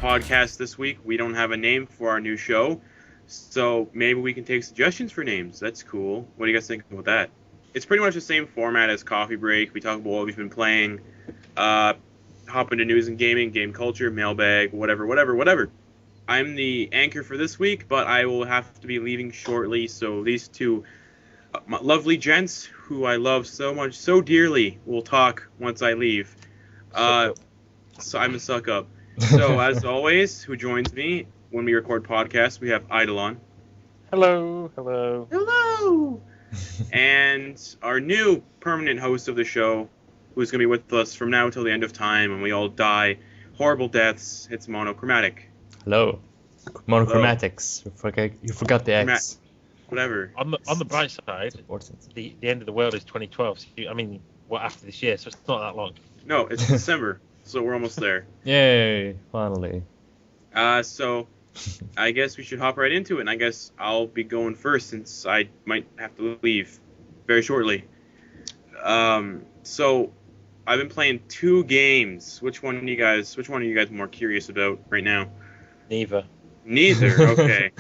Podcast this week. We don't have a name for our new show, so maybe we can take suggestions for names. That's cool. What do you guys think about that? It's pretty much the same format as Coffee Break. We talk about what we've been playing, hop into news and gaming, game culture, mailbag, whatever. I'm the anchor for this week, but I will have to be leaving shortly, so these two lovely gents, who I love so much, so dearly, will talk once I leave. So I'm a suck up. So, as always, who joins me when we record podcasts, we have Eidolon. Hello. And our new permanent host of the show, who's going to be with us from now till the end of time, and we all die horrible deaths. It's Monochromatic. Hello. Monochromatics. You forgot the X. Whatever. On the bright side, the end of the world is 2012. So after this year, so it's not that long. No, it's December. So we're almost there. Yay, finally. So I guess we should hop right into it, and I guess I'll be going first since I might have to leave very shortly. So I've been playing 2 games. Which one are you guys more curious about right now? Neither. Okay.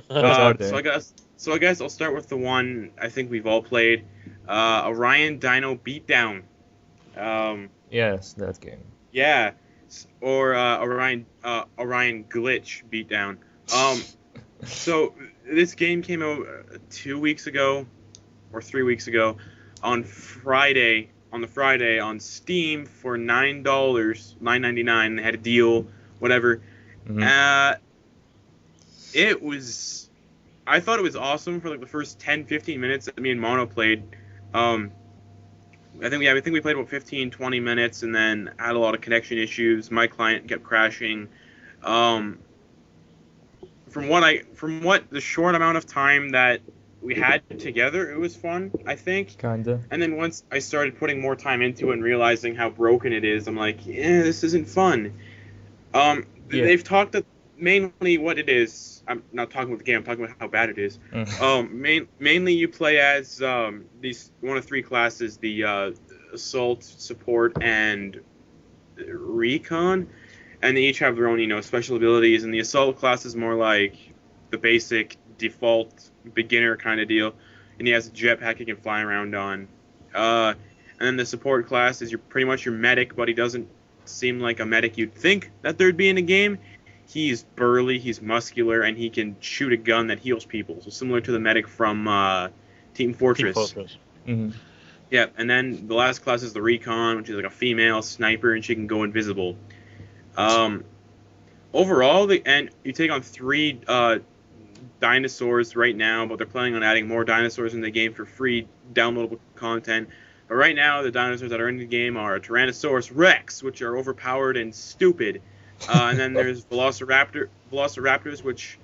So I guess I'll start with the one I think we've all played. ORION Dino Beatdown. Yes, that game. Yeah, or Orion Glitch Beatdown. So this game came out 2 weeks ago, or 3 weeks ago, on Friday on Steam for $9.99. They had a deal, whatever. Mm-hmm. I thought it was awesome for like the first 10-15 minutes that me and Mono played. I think we played about 15-20 minutes and then had a lot of connection issues. My client kept crashing. From what the short amount of time that we had together, it was fun, I think. Kinda. And then once I started putting more time into it and realizing how broken it is, I'm like, this isn't fun. They've talked mainly what it is. I'm not talking about the game. I'm talking about how bad it is. Mainly, you play as these one of 3 classes: the Assault, Support, and Recon, and they each have their own, special abilities. And the Assault class is more like the basic default beginner kind of deal, and he has a jetpack he can fly around on. And then the Support class is pretty much your medic, but he doesn't seem like a medic you'd think that there'd be in a game. He's burly, he's muscular, and he can shoot a gun that heals people. So similar to the medic from Team Fortress. Mm-hmm. Yeah, and then the last class is the Recon, which is like a female sniper, and she can go invisible. Overall, and you take on 3 dinosaurs right now, but they're planning on adding more dinosaurs in the game for free downloadable content. But right now, the dinosaurs that are in the game are Tyrannosaurus Rex, which are overpowered and stupid. And then there's Velociraptors, which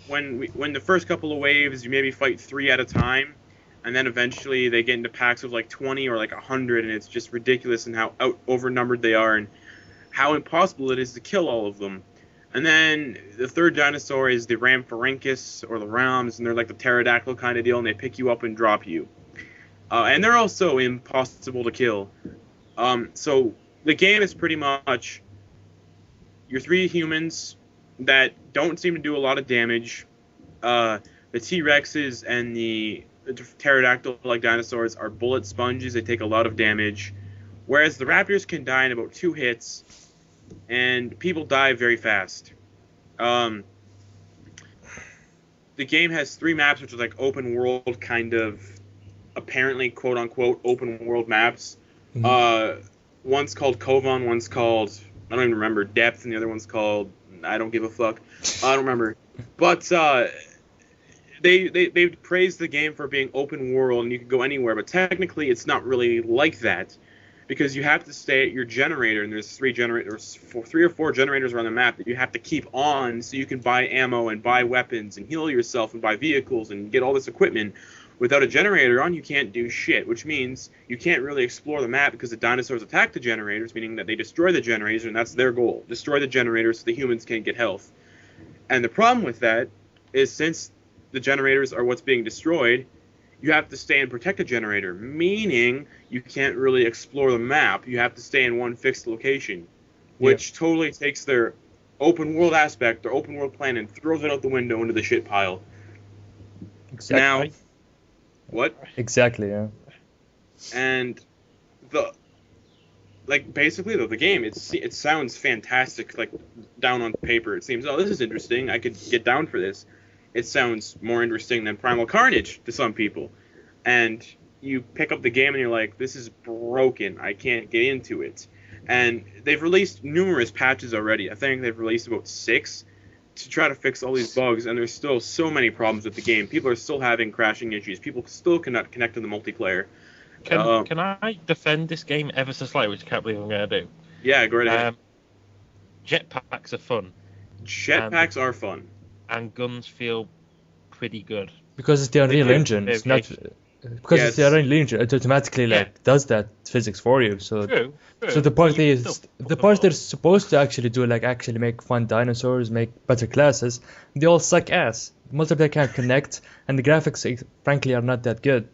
when the first couple of waves, you maybe fight 3 at a time, and then eventually they get into packs of like 20 or like 100, and it's just ridiculous and how overnumbered they are and how impossible it is to kill all of them. And then the third dinosaur is the Rhamphorhynchus or the Rams, and they're like the pterodactyl kind of deal, and they pick you up and drop you. And they're also impossible to kill. So the game is pretty much your 3 humans that don't seem to do a lot of damage. The T-Rexes and the pterodactyl-like dinosaurs are bullet sponges. They take a lot of damage. Whereas the raptors can die in about 2 hits, and people die very fast. The game has 3 maps, which are like open world kind of, apparently quote-unquote open world maps. Mm-hmm. One's called Kovan, one's called, I don't even remember, Depth, and the other one's called, I don't give a fuck. I don't remember. But they praised the game for being open world and you can go anywhere, but technically it's not really like that. because you have to stay at your generator, and there's three or four generators around the map that you have to keep on so you can buy ammo and buy weapons and heal yourself and buy vehicles and get all this equipment. Without a generator on, you can't do shit, which means you can't really explore the map because the dinosaurs attack the generators, meaning that they destroy the generators, and that's their goal. Destroy the generators so the humans can't get health. And the problem with that is since the generators are what's being destroyed, you have to stay and protect the generator, meaning you can't really explore the map. You have to stay in one fixed location, which totally takes their open world aspect, their open world plan, and throws it out the window into the shit pile. Exactly. Now, what? Exactly, yeah. And basically though, the game, it sounds fantastic, like down on paper. It seems, oh, this is interesting. I could get down for this. It sounds more interesting than Primal Carnage to some people. And you pick up the game and you're like, this is broken. I can't get into it. And they've released numerous patches already. I think they've released about 6 to try to fix all these bugs, and there's still so many problems with the game. People are still having crashing issues. People still cannot connect to the multiplayer. Can I defend this game ever so slightly, which I can't believe I'm going to do? Yeah, go right ahead. Jetpacks are fun. Jetpacks are fun. And guns feel pretty good. Because it's the Unreal Engine. It's not because it's the Unreal Engine. It automatically does that physics for you. So True. So the part they're supposed to actually do, like actually make fun dinosaurs, make better classes, they all suck ass. Multiplayer can't connect, and the graphics frankly are not that good.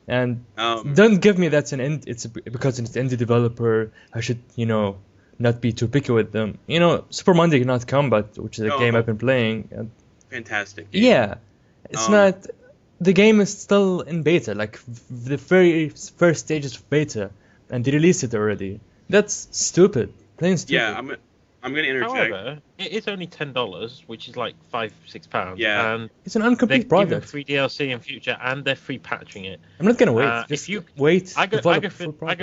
And don't give me that's because it's an indie developer. I should not be too picky with them. Super Monday Not Combat, which is a game I've been playing. Fantastic game. Yeah, it's not. The game is still in beta, like the very first stages of beta, and they released it already. That's stupid. Plain stupid. Yeah, I'm gonna interject. However, it is only $10, which is like £5-6. Yeah, and it's an incomplete they're giving product. Free DLC in future, and they're free patching it. I'm not gonna wait. Just wait. I go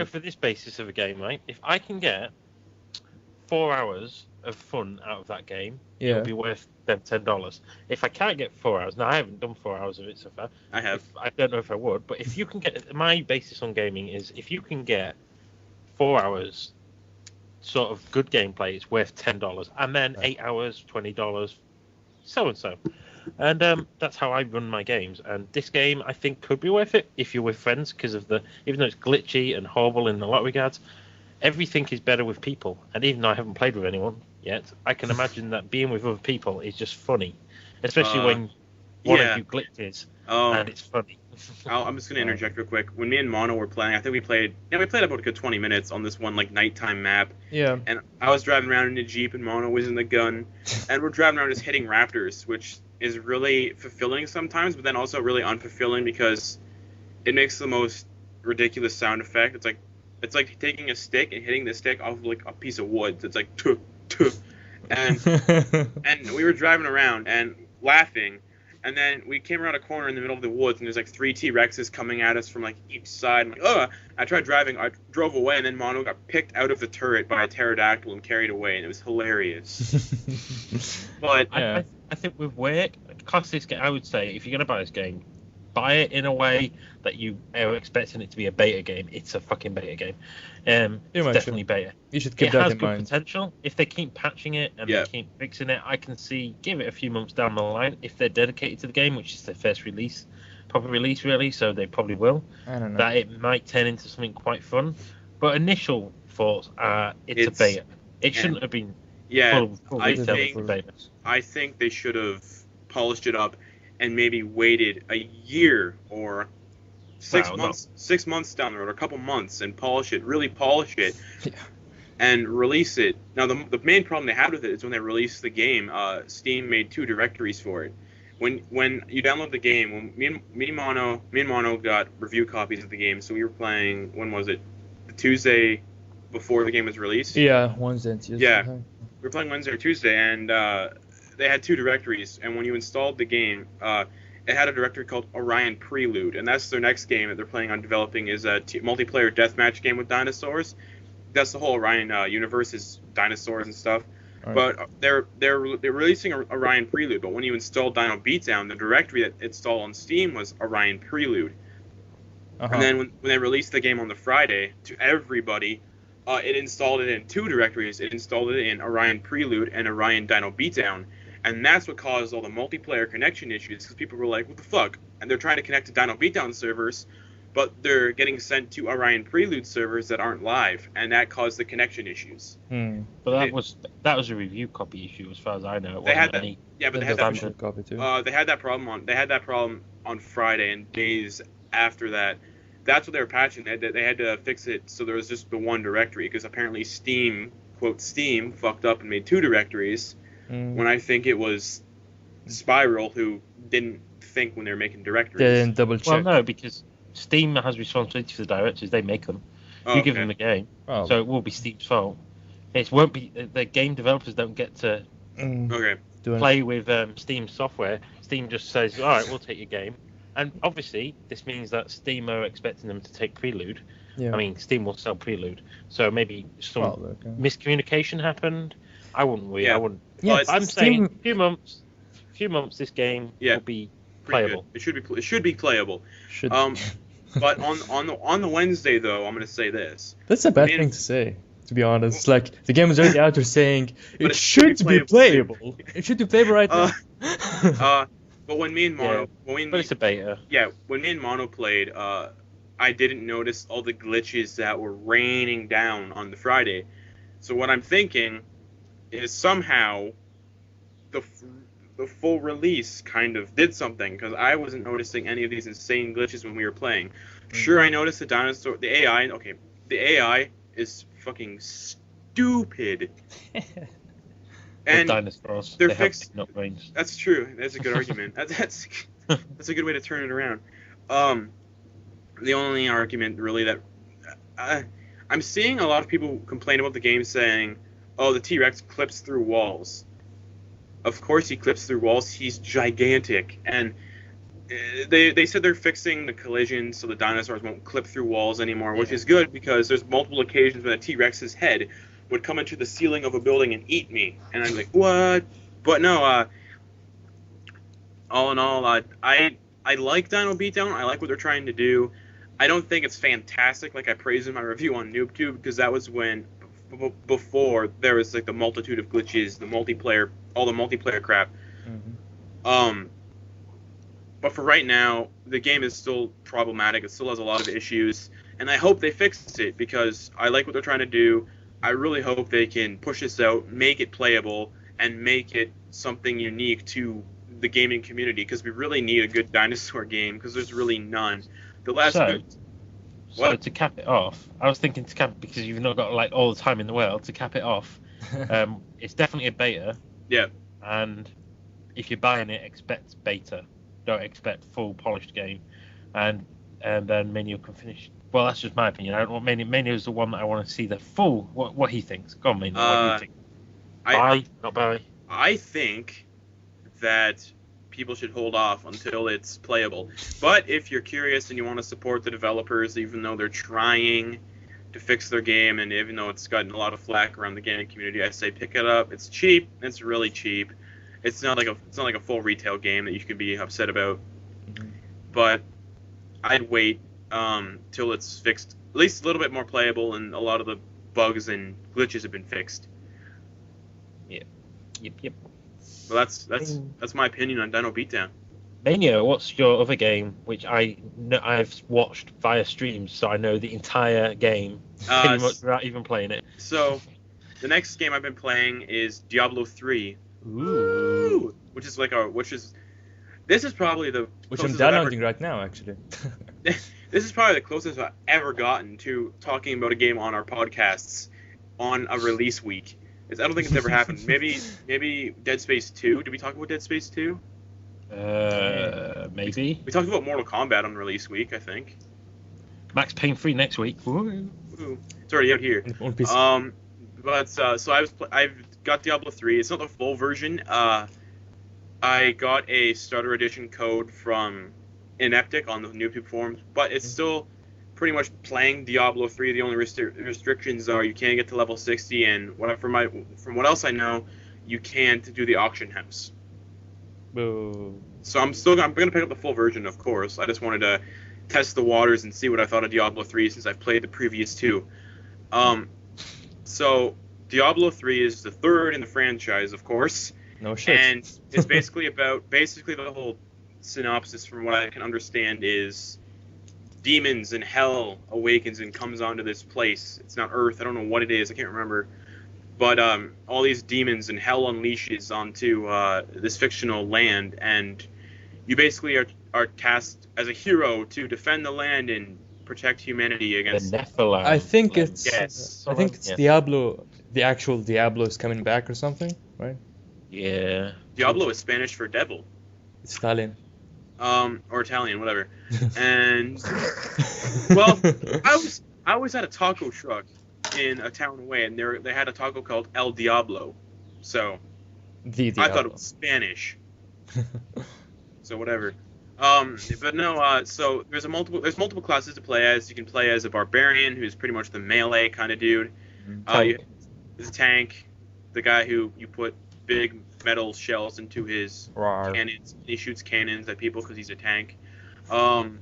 for this basis of a game, right? If I can get 4 hours of fun out of that game, it'll be worth them $10. If I can't get 4 hours, now I haven't done 4 hours of it so far. I have. I don't know if I would, but if you can get, my basis on gaming is if you can get 4 hours sort of good gameplay, it's worth $10, and then 8 hours, $20, so and so. And that's how I run my games. And this game, I think, could be worth it if you're with friends, because of even though it's glitchy and horrible in a lot of regards, everything is better with people. And even though I haven't played with anyone yet, I can imagine that being with other people is just funny, especially when one of you glitches and it's funny. I'm just gonna interject real quick. When me and Mono were playing, I think we played about a good 20 minutes on this one like nighttime map. Yeah. And I was driving around in a Jeep and Mono was in the gun, and we're driving around just hitting raptors, which is really fulfilling sometimes, but then also really unfulfilling because it makes the most ridiculous sound effect. It's like taking a stick and hitting the stick off of like a piece of wood. It's like tuh, tuh. And we were driving around and laughing. And then we came around a corner in the middle of the woods, and there's like 3 T-Rexes coming at us from like each side. I'm like, ugh! I tried driving, I drove away, and then Mono got picked out of the turret by a pterodactyl and carried away, and it was hilarious. But I think with work, cost this game, I would say if you're gonna buy this game, buy it in a way that you are expecting it to be a beta game. It's a fucking beta game. It's definitely beta. You should keep that in mind. It has good potential. If they keep patching it and they keep fixing it, I can give it a few months down the line if they're dedicated to the game, which is their first release, proper release really, so they probably will. I don't know. That it might turn into something quite fun. But initial thoughts are it's a beta. It shouldn't have been full retail for beta. I think they should have polished it up and maybe waited a year or 6 months down the road, or a couple months, and really polish it, and release it. Now, the main problem they had with it is when they released the game, Steam made 2 directories for it. When you download the game, when me and Mono got review copies of the game, so we were playing, when was it? The Tuesday before the game was released? Yeah, Wednesday and Tuesday. Yeah, we were playing Wednesday or Tuesday, and they had 2 directories, and when you installed the game, it had a directory called Orion Prelude, and that's their next game that they're planning on developing is a multiplayer deathmatch game with dinosaurs. That's the whole Orion universe is dinosaurs and stuff. Right. But they're releasing Orion Prelude, but when you install Dino Beatdown, the directory that installed on Steam was Orion Prelude. And then when they released the game on the Friday to everybody, it installed it in 2 directories. It installed it in Orion Prelude and Orion Dino Beatdown. And that's what caused all the multiplayer connection issues, because people were like, what the fuck? And they're trying to connect to Dino Beatdown servers, but they're getting sent to Orion Prelude servers that aren't live, and that caused the connection issues. But that was a review copy issue, as far as I know. They had that. Yeah, but they had that copy too. They had that problem on Friday, and days after that, that's what they were patching. They had to fix it so there was just the one directory, because apparently Steam, quote Steam, fucked up and made 2 directories. When I think it was Spiral who didn't think when they were making directories. They didn't double check. Well, no, because Steam has responsibility for the directories. They make them. You give them the game, so it will be Steam's fault. It won't be. The game developers don't get to play with Steam software. Steam just says, "All right, we'll take your game." And obviously, this means that Steam are expecting them to take Prelude. Yeah. I mean, Steam will sell Prelude, so maybe some miscommunication happened. I wouldn't worry. I wouldn't. Yeah, I'm saying few months, this game will be playable. It should be playable. But on the Wednesday though, I'm gonna say this. That's a bad thing to say, to be honest. Like the game is already out there saying it should be playable. It should be playable right now. But when me and Mono, but it's a beta. Yeah, when me and Mono played, I didn't notice all the glitches that were raining down on the Friday. So what I'm thinking is somehow the full release kind of did something, because I wasn't noticing any of these insane glitches when we were playing. Sure, I noticed the AI. Okay, the AI is fucking stupid. And dinosaurs. They're fixed. Not range. That's true. That's a good argument. That's a good way to turn it around. The only argument really that I'm seeing a lot of people complain about the game saying, "Oh, the T-Rex clips through walls." Of course he clips through walls. He's gigantic, and they said they're fixing the collision so the dinosaurs won't clip through walls anymore, which is good, because there's multiple occasions when a T-Rex's head would come into the ceiling of a building and eat me, and I'm like, what? But no, all in all, I like Dino Beatdown. I like what they're trying to do. I don't think it's fantastic like I praised in my review on NoobTube, because that was when before there was like the multitude of glitches, all the multiplayer crap. But for right now, the game is still problematic. It still has a lot of issues, and I hope they fix it, because I like what they're trying to do. I really hope they can push this out, make it playable, and make it something unique to the gaming community, because we really need a good dinosaur game, because there's really none. So to cap it off, I was thinking to cap, because you've not got like all the time in the world to cap it off. It's definitely a beta. Yeah. And if you're buying it, expect beta. Don't expect full polished game. And then Menu can finish. Well, that's just my opinion. I don't want Menu is the one that I want to see the full. What he thinks. Go on, Menu. What do you think? Buy, not buy. I think that people should hold off until it's playable. But if you're curious and you want to support the developers, even though they're trying to fix their game, and even though it's gotten a lot of flack around the gaming community, I say pick it up. It's cheap. It's really cheap. It's not like a full retail game that you can be upset about. But I'd wait till it's fixed, at least a little bit more playable, and a lot of the bugs and glitches have been fixed. Yep. Well, that's my opinion on Dino Beatdown. Mania, what's your other game, which I've watched via streams, so I know the entire game pretty much without even playing it. So, the next game I've been playing is Diablo III. Ooh. This is probably the which I'm downloading right now, actually. This is probably the closest I've ever gotten to talking about a game on our podcasts on a release week. I don't think it's ever happened. Maybe Dead Space 2. Did we talk about Dead Space 2? Maybe. We talked about Mortal Kombat on release week, I think. Max Payne 3 next week. Woo. It's already out here. I've got Diablo 3. It's not the full version. I got a starter edition code from Ineptic on the NoobTube forums, but it's still pretty much playing Diablo 3. The only restrictions are you can't get to level 60, and from what else I know, you can't do the auction house. Boo. So I'm gonna pick up the full version, of course. I just wanted to test the waters and see what I thought of Diablo 3 since I've played the previous two. So Diablo 3 is the third in the franchise, of course. No shit. And it's basically the whole synopsis, from what I can understand, is demons and hell awakens and comes onto this place. It's not Earth. I don't know what it is. I can't remember. But all these demons and hell unleashes onto this fictional land, and you basically are tasked as a hero to defend the land and protect humanity against The Nephilim. I think it's Yes. I think it's Yeah. Diablo. The actual Diablo is coming back or something, right? Yeah. Diablo is Spanish for devil, It's Italian. or Italian, whatever. And well, I was at a taco truck in a town away, and they had a taco called El Diablo, so The I thought Diablo. it was Spanish. So whatever. But no. So there's multiple classes to play as. You can play as a barbarian, who's pretty much the melee kind of dude. There's a tank, the guy who you put big metal shells into his Rawr. cannons. He shoots cannons at people because he's a tank. No,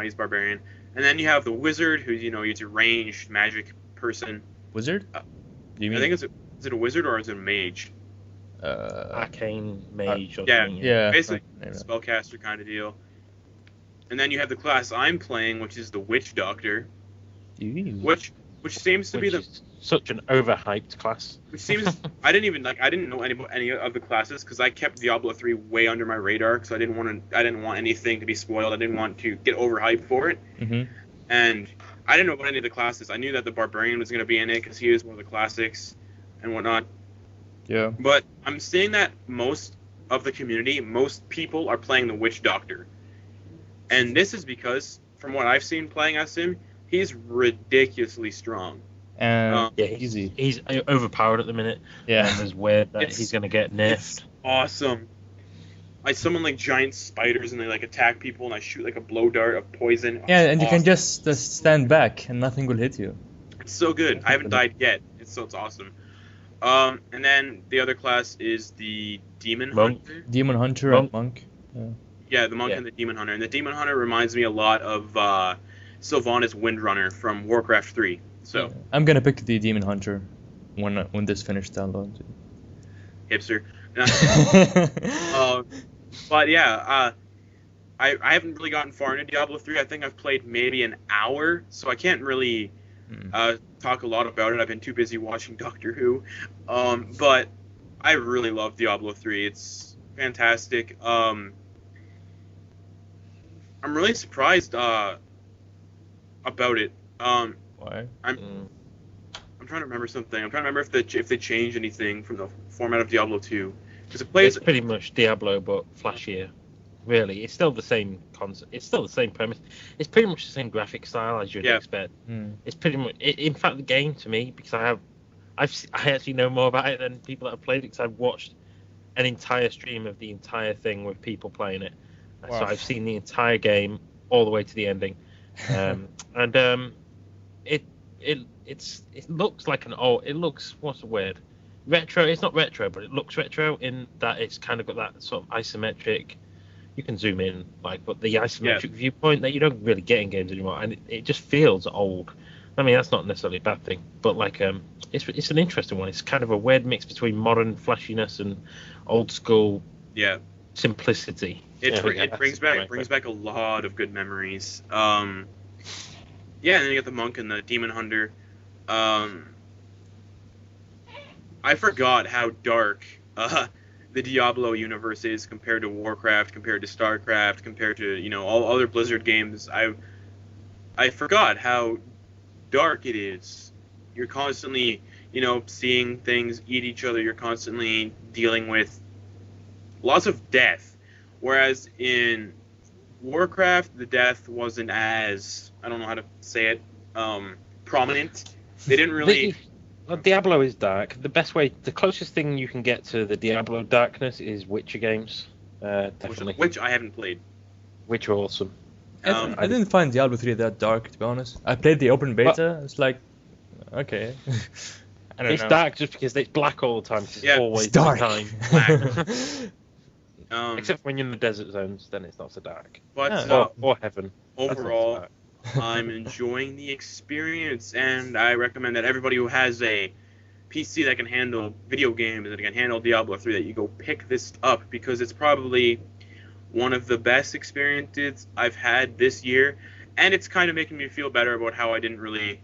he's barbarian. And then you have the wizard, who's he's a ranged magic person. Wizard? Do you mean? I think is it a wizard or is it a mage? Arcane mage or yeah. something. Yeah. Basically, Yeah. spellcaster kind of deal. And then you have the class I'm playing, which is the witch doctor, Ew. which seems to be Which is such an overhyped class. which seems I didn't know any of the classes because I kept Diablo 3 way under my radar because I didn't want anything to be spoiled. I didn't want to get overhyped for it. Mhm. And I didn't know about any of the classes. I knew that the barbarian was going to be in it because he was one of the classics and whatnot. Yeah. But I'm seeing that most of the community, most people are playing the Witch Doctor. And this is because, from what I've seen playing as him, he's ridiculously strong. And Yeah, easy. he's overpowered at the minute. Yeah. And it's weird that It's- he's going to get nerfed. It's awesome. I summon like giant spiders and they like attack people and I shoot like a blow dart of poison. Yeah, It's and you can awesome. just stand back and nothing will hit you. It's so good. I haven't died yet. It's awesome. And then the other class is the Demon Monk. Hunter. Demon Hunter Monk. and Monk. Yeah, the Monk Yeah. and the Demon Hunter. And the Demon Hunter reminds me a lot of Sylvanas Windrunner from Warcraft 3. So, I'm gonna pick the Demon Hunter when this finished download. hipster. But yeah, I haven't really gotten far into Diablo 3. I think I've played maybe an hour, so I can't really talk a lot about it. I've been too busy watching Doctor Who. But I really love Diablo 3. It's fantastic. I'm really surprised about it. Why? I'm trying to remember something. I'm trying to remember if they changed anything from the format of Diablo 2. Because it plays It's pretty much Diablo, but flashier. Really, it's still the same concept. It's still the same premise. It's pretty much the same graphic style as you'd expect. It's pretty much. In fact, the game to me, because I actually know more about it than people that have played it. Because I've watched an entire stream of the entire thing with people playing it. Wow. So I've seen the entire game all the way to the ending, it looks like an old. It looks, what's the word? Retro. It's not retro, but it looks retro in that it's kind of got that sort of isometric. You can zoom in, but the isometric viewpoint that you don't really get in games anymore, and it just feels old. I mean, that's not necessarily a bad thing, but it's an interesting one. It's kind of a weird mix between modern flashiness and old school simplicity. It brings back a lot of good memories. And then you got the Monk and the Demon Hunter. I forgot how dark the Diablo universe is compared to Warcraft, compared to StarCraft, compared to all other Blizzard games. I forgot how dark it is. You're constantly seeing things eat each other. You're constantly dealing with lots of death, whereas in Warcraft the death wasn't as, I don't know how to say it, prominent. They didn't really. Well, Diablo is dark. The closest thing you can get to the Diablo darkness is Witcher games. Definitely. Which I haven't played. Which are awesome. I didn't find Diablo 3 that dark, to be honest. I played the open beta. It's like, okay. I don't It's know. dark just because it's black all the time. It's Yeah, always it's dark. the time. Black. Except when you're in the desert zones, then it's not so dark. But Or heaven. overall, I'm enjoying the experience, and I recommend that everybody who has a PC that can handle video games, that can handle Diablo 3, that you go pick this up, because it's probably one of the best experiences I've had this year, and it's kind of making me feel better about how I didn't really...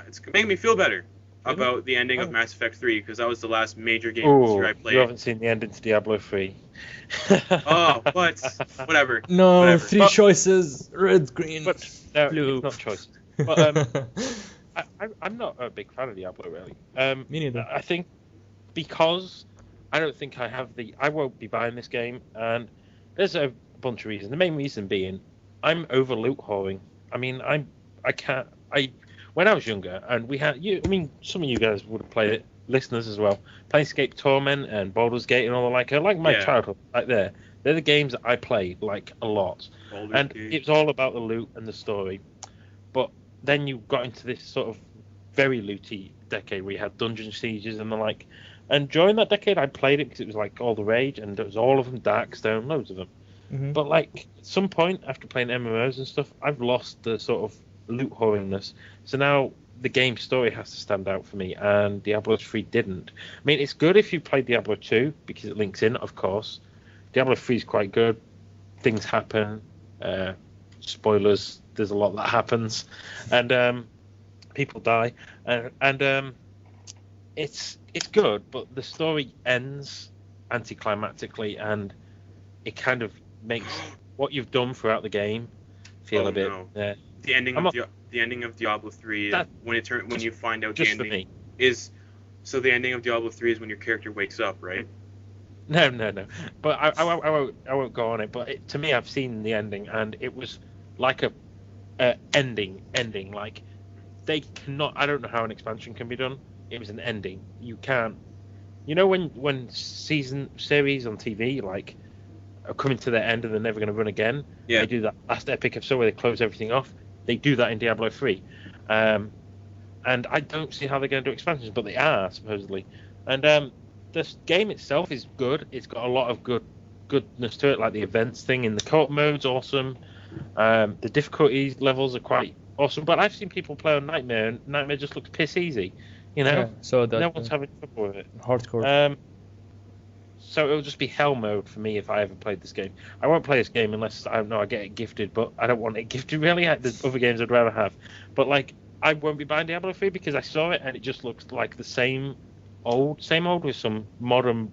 It's making me feel better about the ending of Mass Effect 3, because that was the last major game this year I played. You haven't seen the ending to Diablo 3. Oh, but whatever. No, whatever. three choices: red, green, No, blue. it's not choices. But I'm not a big fan of Diablo, really. Me neither. I think because I don't think I won't be buying this game, and there's a bunch of reasons. The main reason being, I'm over loot whoring. I mean, when I was younger, and some of you guys would have played it, listeners as well, Planescape Torment and Baldur's Gate and all the like. Like my childhood, like they're the games that I played like a lot, and it's all about the loot and the story. But then you got into this sort of very looty decade where you had dungeon sieges and the like. And during that decade, I played it because it was like all the rage, and there was all of them, Darkstone, loads of them. Mm-hmm. But like at some point after playing MMOs and stuff, I've lost the sort of loot whoringness. So now the game story has to stand out for me, and Diablo 3 didn't. I mean, it's good if you play Diablo 2 because it links in, of course. Diablo 3 is quite good. Things happen. Spoilers. There's a lot that happens, and people die, and it's good, but the story ends anticlimactically, and it kind of makes what you've done throughout the game feel a bit. No. The ending of Diablo 3 when you find out the ending is so the ending of Diablo 3 is when your character wakes up, right? No. But I won't go on it. But to me, I've seen the ending, and it was like a ending. Like they cannot. I don't know how an expansion can be done. It was an ending. You can't. You know when series on TV like are coming to their end and they're never going to run again. Yeah. They do that last epic episode where they close everything off. They do that in Diablo 3. And I don't see how they're going to do expansions, but they are, supposedly. And the game itself is good. It's got a lot of goodness to it, like the events thing in the co-op mode's awesome. The difficulty levels are quite awesome. But I've seen people play on Nightmare, and Nightmare just looks piss easy. You know? Yeah, so that, no one's having trouble with it. Hardcore. So it'll just be hell mode for me if I ever played this game. I won't play this game unless I get it gifted, but I don't want it gifted really. There's other games I'd rather have. But like, I won't be buying Diablo 3 because I saw it and it just looks like the same old with some modern,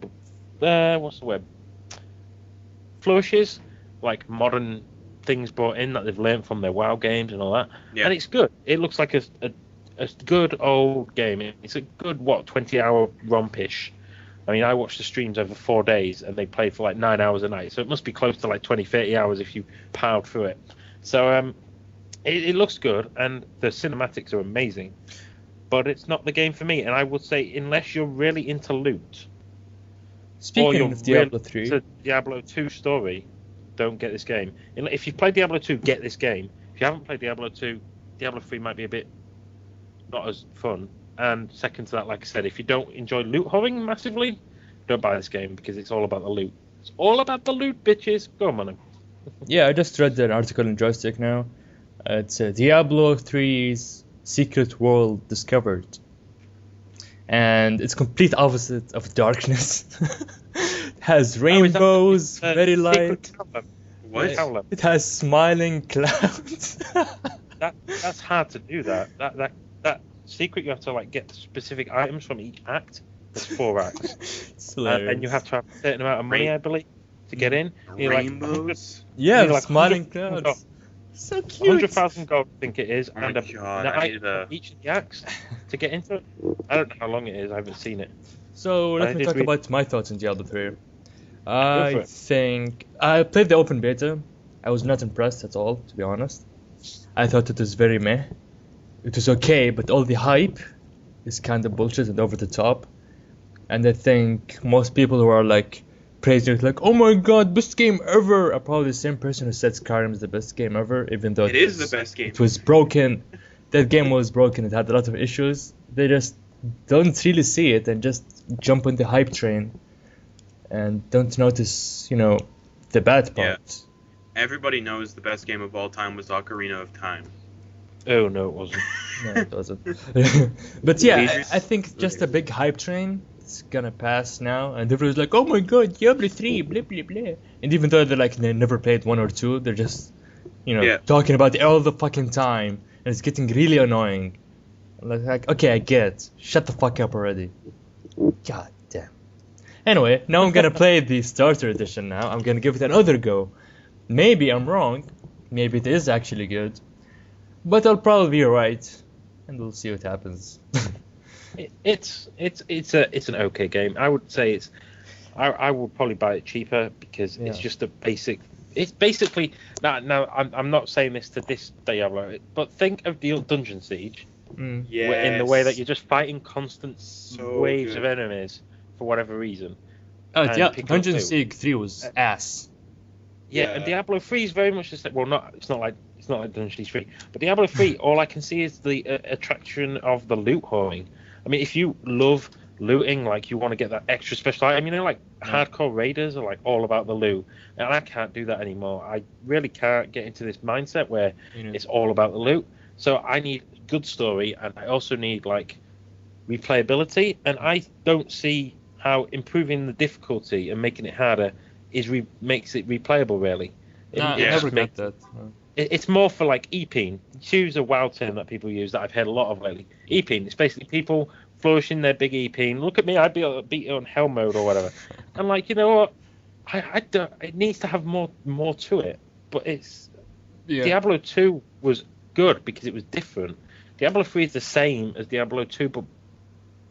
what's the word? Flourishes, like modern things brought in that they've learned from their WoW games and all that. Yeah. And it's good. It looks like a good old game. It's a good 20-hour rompish. I mean, I watched the streams over 4 days, and they played for like 9 hours a night. So it must be close to like 20, 30 hours if you powered through it. So it looks good, and the cinematics are amazing. But it's not the game for me. And I would say, unless you're really into loot, Speaking of Diablo 3, it's a Diablo 2 story, don't get this game. If you've played Diablo 2, get this game. If you haven't played Diablo 2, Diablo 3 might be a bit not as fun. And second to that, like I said, if you don't enjoy loot whoring massively, don't buy this game because it's all about the loot. It's all about the loot, bitches. Go on, man. Yeah, I just read an article in Joystick now. It's Diablo 3's Secret World Discovered. And it's complete opposite of darkness. It has rainbows, very light. What? It has smiling clouds. That's hard to do. That secret, you have to like get specific items from each act. There's 4 acts, and you have to have a certain amount of money, I believe, to get in. Rainbows. Yeah, like smiling clouds. So cute. 100,000 gold, I think it is, and each of the acts to get into it. I don't know how long it is. I haven't seen it. So let me talk about my thoughts on Diablo 3. I think I played the open beta. I was not impressed at all, to be honest. I thought it was very meh. It was okay, but all the hype is kind of bullshit and over the top. And I think most people who are like praising it, like, oh my god, best game ever, are probably the same person who said Skyrim is the best game ever, even though it is the best game. It was broken. That game was broken. It had a lot of issues. They just don't really see it and just jump on the hype train. and don't notice, the bad Yeah. parts. Everybody knows the best game of all time was Ocarina of Time. Oh no, it wasn't. No, it wasn't. But yeah, Adrian- I think just a big hype train. It's gonna pass now, and everyone's like, "Oh my God, Diablo 3, blah blah blah." And even though they never played 1 or 2, they're just, Yeah. talking about it all the fucking time, and it's getting really annoying. Like, okay, I get it. Shut the fuck up already. God damn. Anyway, now I'm gonna play the starter edition. Now I'm gonna give it another go. Maybe I'm wrong. Maybe it is actually good, but I'll probably be right, and we'll see what happens. It's an okay game. I would say I would probably buy it cheaper because it's Yeah. just a basic. It's basically now. I'm not saying this to this Diablo, but think of the Dungeon Siege Mm. in the way that you're just fighting constant So waves good. of enemies for whatever reason. Oh, And yeah, pick up Dungeon two. Siege 3 was ass. Yeah, and Diablo 3 is very much the same. Well, it's not like Dungeon Siege 3, but Diablo 3, all I can see is the attraction of the loot hoarding. I mean, if you love looting, like you want to get that extra special item, like hardcore raiders are like all about the loot, and I can't do that anymore. I really can't get into this mindset where it's all about the loot. So I need good story, and I also need like replayability, and I don't see how improving the difficulty and making it harder makes it replayable. Really, Nah, it I just never makes- got that. it's more for like EPing. Choose a WoW term that people use that I've heard a lot of lately. EPing. It's basically people flourishing their big EPing. Look at me, I'd beat it on hell mode or whatever. I'm like, you know what? I don't. It needs to have more to it. But it's Yeah. Diablo 2 was good because it was different. Diablo 3 is the same as Diablo 2, but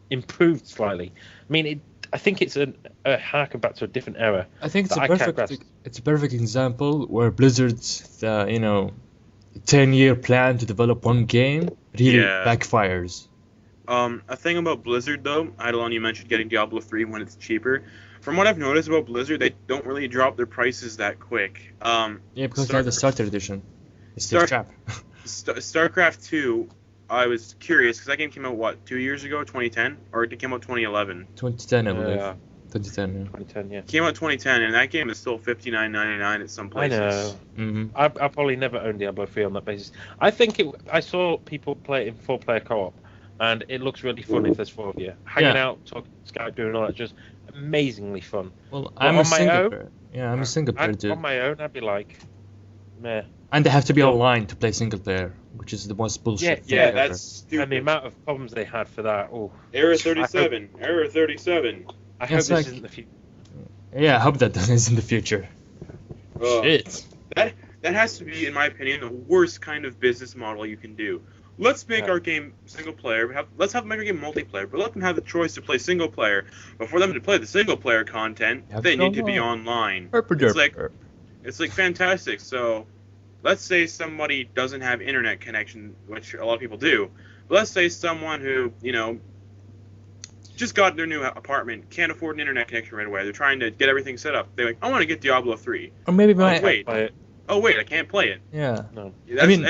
improved slightly. I mean, I think it's a harken back to a different era. I think it's that a I can't perfect grasp. it's a perfect example where Blizzard's 10-year plan to develop one game really Yeah. backfires. A thing about Blizzard though, Eidolon, you mentioned getting Diablo 3 when it's cheaper. From what I've noticed about Blizzard, they don't really drop their prices that quick. Yeah, because they have the starter edition. It's the Start- trap. StarCraft 2, I was curious because that game came out 2 years ago, 2010, or it came out 2011. 2010, I believe. Yeah, 2010, yeah. 2010, yeah. It came out 2010, and that game is still $59.99 at some I places. know. Mm-hmm. I probably never owned Diablo 3 on that basis. I think I saw people play it in 4-player co-op, and it looks really fun if there's 4 of you. Hanging Yeah. out, talking, Skype, doing all that, just amazingly fun. Well, But I'm a on my single own- player. Yeah, I'm a single player dude. On my own, I'd be like, meh. And they have to be So- online to play single player, which is the most bullshit thing Yeah, ever. that's And the stupid. amount of problems they had for that, oh. Error 37. Error 37. I hope It's this like- isn't the future. Yeah, I hope that is in the future. Ugh. Shit. That has to be, in my opinion, the worst kind of business model you can do. Let's make Yeah. our game single player. Let's make our game multiplayer, but let them have the choice to play single player. But for them to play the single player content, Have they it need to be online. online. It's like fantastic. So, let's say somebody doesn't have internet connection, which a lot of people do. But let's say someone who, just got their new apartment, can't afford an internet connection right away. They're trying to get everything set up. They're like, I want to get Diablo 3. Or maybe wait. But Oh wait, I can't play it. Yeah. no. That's, mean,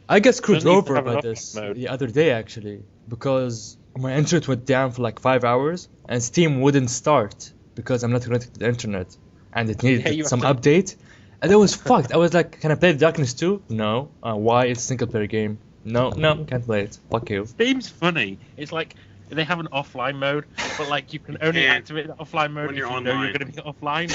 I got screwed Doesn't even over have by an this offline mode. the other day actually, because my internet went down for like 5 hours and Steam wouldn't start because I'm not connected to the internet and it needed Yeah, you some have update. And it was fucked. I was like, can I play The Darkness 2? No. Why? It's a single player game. No, can't play it. Fuck you. Steam's funny. It's like they have an offline mode, but like you can only can't activate the offline mode when if you're you know online. you're going to be offline.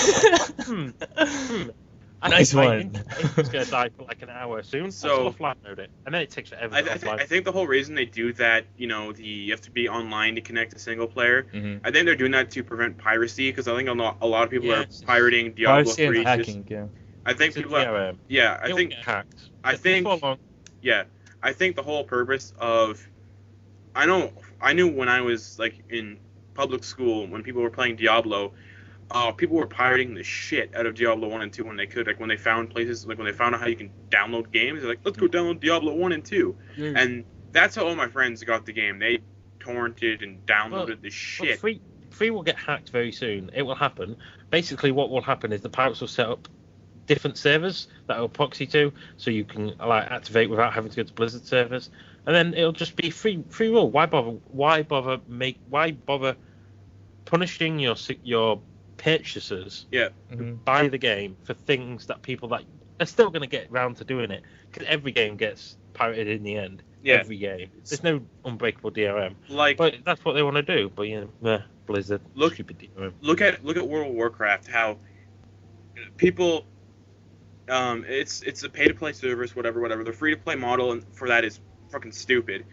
Nice one. It's going to die for like an hour soon. So- So offline mode it, and then it takes forever. I, to I, offline. I think the whole reason they do that, you have to be online to connect to single player. Mhm. I think they're doing that to prevent piracy because I think a lot of people Yes. are pirating Diablo Piracy 3. and just- hacking, yeah. I think It's a people. Are, DRM. yeah, I It'll think. get hacked. I think. Before long, Yeah, I think the whole purpose of. I knew when I was like in public school when people were playing Diablo. People were pirating the shit out of Diablo 1 and 2 when they could. Like when they found places, like when they found out how you can download games, they're like, let's go download Diablo 1 and 2. And that's how all my friends got the game. They torrented and downloaded the But shit. free will get hacked very soon. It will happen. Basically, what will happen is the pirates will set up different servers that it'll proxy to, so you can like activate without having to go to Blizzard servers, and then it'll just be free will. Why bother punishing your purchasers Yeah. Mhm. buy the game for things that people that are still going to get round to doing it, because every game gets pirated in the end. Yeah. Every game. There's no unbreakable DRM. Like, But that's what they want to do. But Blizzard, stupid DRM. look at World of Warcraft. How people, it's a pay-to-play service, whatever. The free-to-play model and for that is fucking stupid.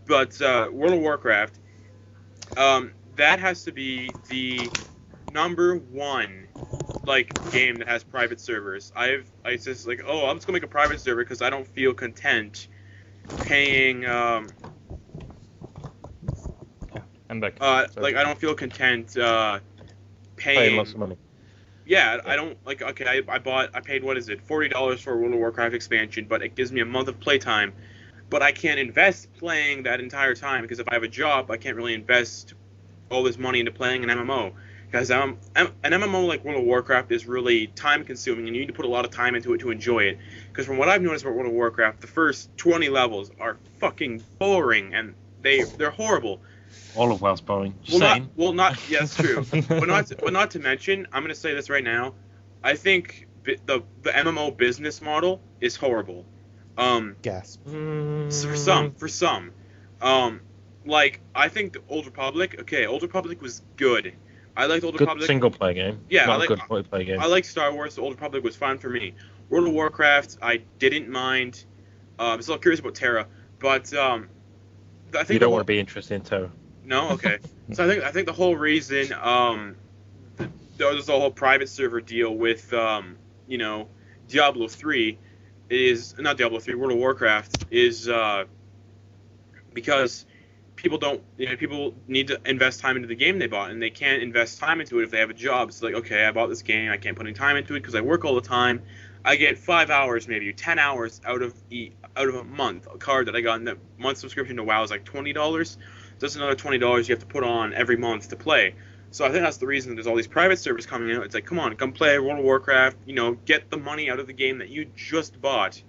But World of Warcraft, that has to be the number one game that has private servers. I just I'm just gonna make a private server because I don't feel content paying I'm back. I don't feel content Paying lots of money. Yeah, I don't okay. I paid what is it, $40 for a World of Warcraft expansion, but it gives me a month of playtime. But I can't invest playing that entire time because if I have a job, I can't really invest all this money into playing an MMO. Because an MMO like World of Warcraft is really time consuming and you need to put a lot of time into it to enjoy it. Because from what I've noticed about World of Warcraft, the first 20 levels are fucking boring and they're horrible. All of WoW's boring. Yeah, that's true. but not to mention, I'm gonna say this right now. I think the MMO business model is horrible. Gasp. For some. I think the Old Republic was good. I liked Old Republic. Good single player game. Yeah, Not a good multiplayer game. I like Star Wars. The Old Republic was fine for me. World of Warcraft, I didn't mind. I'm still curious about Terra, but I think you don't want to be interested in Terra. No, okay. So I think the whole reason there was a whole private server deal with Diablo 3 is not Diablo 3, World of Warcraft is because people need to invest time into the game they bought, and they can't invest time into it if they have a job. It's like, okay, I bought this game, I can't put any time into it because I work all the time. I get 5 hours, maybe 10 hours out of a month. A card that I got in the month subscription to WoW is like $20. That's another $20 you have to put on every month to play. So I think that's the reason there's all these private servers coming out. It's like, come on, come play World of Warcraft. Get the money out of the game that you just bought.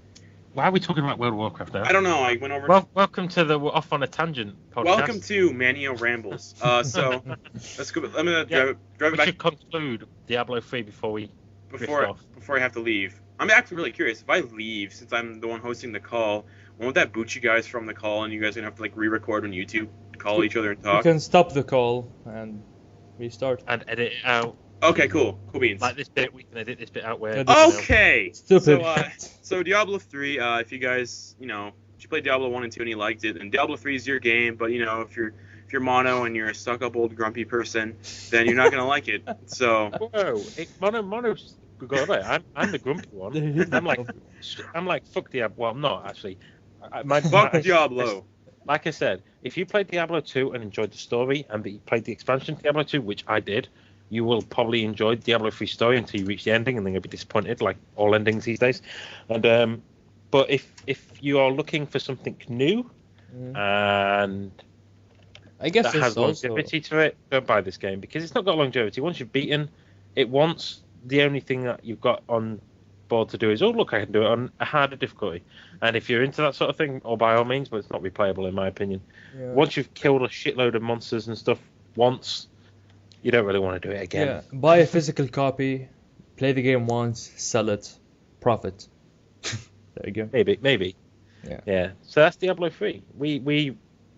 Why are we talking about World of Warcraft now? I don't know. I went over. Well, welcome to the Off on a Tangent podcast. Welcome to Manio Rambles. So let's go. I'm gonna drive it we back. should conclude Diablo 3 before we drift off. Before I have to leave. I'm actually really curious. If I leave, since I'm the one hosting the call, won't that boot you guys from the call, and you guys are gonna have to re-record on YouTube, call each other and talk? You can stop the call and restart. And edit it out. Okay, cool beans. Like this bit, we can edit this bit out where. Okay. Stupid. So Diablo 3. If you guys, if you played Diablo 1 and 2 and you liked it, and Diablo 3 is your game, but if you're mono and you're a stuck-up old grumpy person, then you're not gonna like it. So. Whoa! Mono's got it. I'm the grumpy one. I'm like fuck Diablo. Well, I'm not actually. Fuck Diablo. Like I said, if you played Diablo 2 and enjoyed the story, and played the expansion Diablo 2, which I did, you will probably enjoy Diablo 3 story until you reach the ending, and then you'll be disappointed, like all endings these days. And but if you are looking for something new, and I guess that has longevity to it, don't buy this game because it's not got longevity. Once you've beaten it once, the only thing that you've got on board to do is, I can do it on a harder difficulty. And if you're into that sort of thing, by all means, but it's not replayable in my opinion. Yeah. Once you've killed a shitload of monsters and stuff once, you don't really want to do it again. Yeah, buy a physical copy, play the game once, sell it, profit. There you go. Maybe. Yeah. So that's Diablo 3.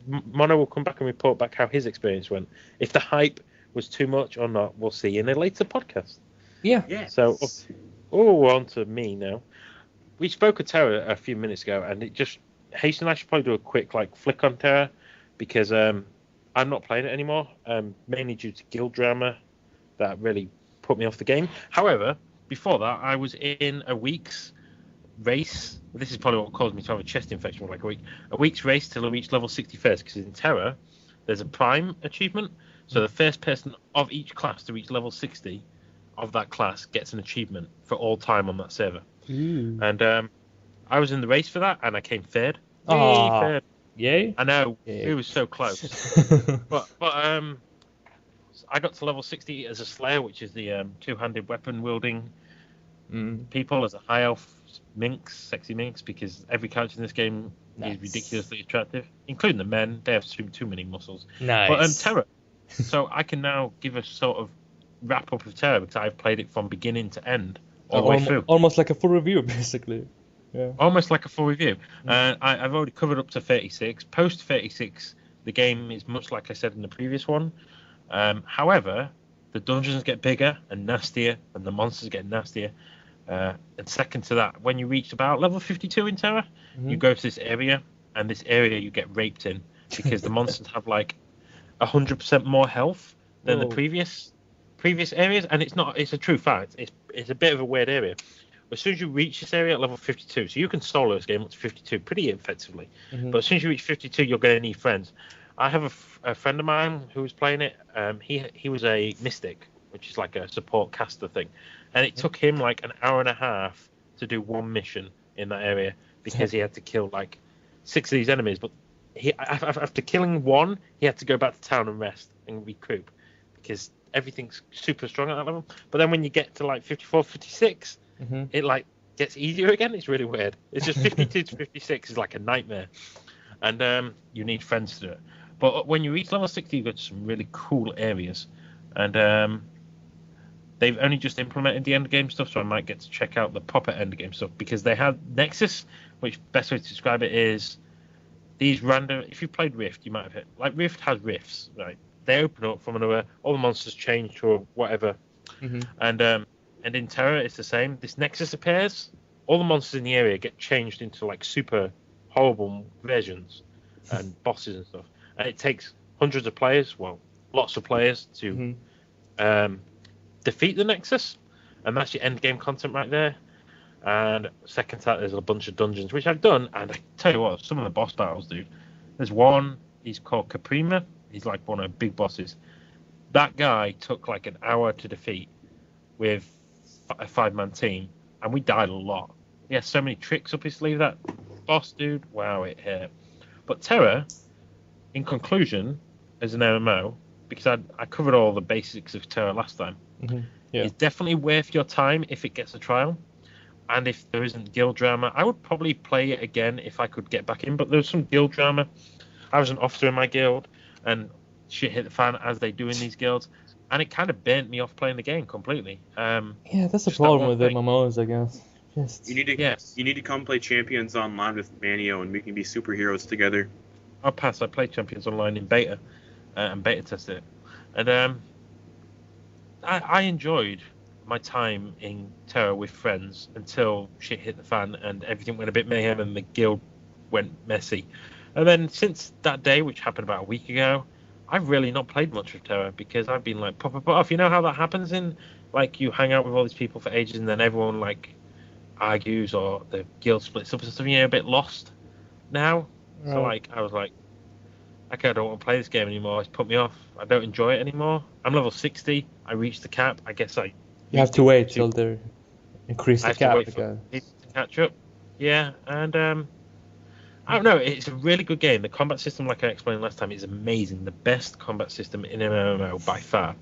Mono will come back and report back how his experience went. If the hype was too much or not, we'll see in a later podcast. Yeah. Yes. So, on to me now. We spoke of Terra a few minutes ago, and it just Hasten and I should probably do a quick flick on Terra because I'm not playing it anymore, mainly due to guild drama that really put me off the game. However, before that, I was in a week's race. This is probably what caused me to have a chest infection for a week's race till I reached level 61st, because in Terra, there's a prime achievement. So the first person of each class to reach level 60 of that class gets an achievement for all time on that server. Ooh. And I was in the race for that, and I came third. Aww. Third. Yay? I know, Yay. it was so close. but I got to level 60 as a Slayer, which is the two-handed weapon wielding people, as a high elf minx, sexy minx, because every character in this game is ridiculously attractive, including the men. They have too many muscles. Nice. But Terra. So I can now give a sort of wrap up of Terra because I've played it from beginning to end all the way through. Almost like a full review, basically. Yeah. Almost like a full review. I've already covered up to 36. Post 36, the game is much like I said in the previous one. However, the dungeons get bigger and nastier, and the monsters get nastier. And second to that, when you reach about level 52 in Terra, you go to this area, and this area you get raped in because the monsters have like 100% more health than the previous areas, and it's a true fact. It's a bit of a weird area. As soon as you reach this area at level 52, so you can solo this game up to 52 pretty effectively. But as soon as you reach 52, you're going to need friends. I have a friend of mine who was playing it. He was a mystic, which is like a support caster thing, and it took him like an hour and a half to do one mission in that area because he had to kill like 6 of these enemies. But after killing one, he had to go back to town and rest and recoup because everything's super strong at that level. But then when you get to like 54, 56, it like gets easier again. It's really weird. It's just 52 to 56 is like a nightmare, and you need friends to do it. But when you reach level 60, you go to some really cool areas, and they've only just implemented the end game stuff, so I might get to check out the proper end game stuff because they had Nexus, which best way to describe it is these random. If you played Rift, you might have hit like Rift has rifts, right? They open up from another. All the monsters change to whatever, and in Terra it's the same. This Nexus appears. All the monsters in the area get changed into like super horrible versions and bosses and stuff. And it takes hundreds of players, well, lots of players to defeat the Nexus, and that's your end game content right there. And second to that, there's a bunch of dungeons which I've done, and I tell you what, some of the boss battles, dude. There's one. He's called Caprima. He's like one of the big bosses. That guy took like an hour to defeat with a 5-man team, and we died a lot. He has so many tricks up his sleeve, that boss, dude. Wow, it hurt. But Terra, in conclusion, as an MMO, because I covered all the basics of Terra last time, it's definitely worth your time if it gets a trial. And if there isn't guild drama, I would probably play it again if I could get back in. But there's some guild drama. I was an officer in my guild, and shit hit the fan as they do in these guilds, and it kind of burnt me off playing the game completely. Yeah, that's the problem with MMOs, I guess. You need to come play Champions Online with Manio, and we can be superheroes together. I'll pass. I played Champions Online in beta, and beta tested it, and I enjoyed my time in Terra with friends until shit hit the fan and everything went a bit mayhem and the guild went messy. And then since that day, which happened about a week ago, I've really not played much of Terra because I've been like pop off. You know how that happens in like you hang out with all these people for ages and then everyone like argues or the guild splits up and stuff. You're a bit lost now. So like I was like, okay, I don't want to play this game anymore. It's put me off. I don't enjoy it anymore. I'm level 60. I reached the cap. I guess you have to wait till they increase the cap again. To catch up. Yeah, and I don't know. It's a really good game. The combat system, like I explained last time, is amazing. The best combat system in MMO by far.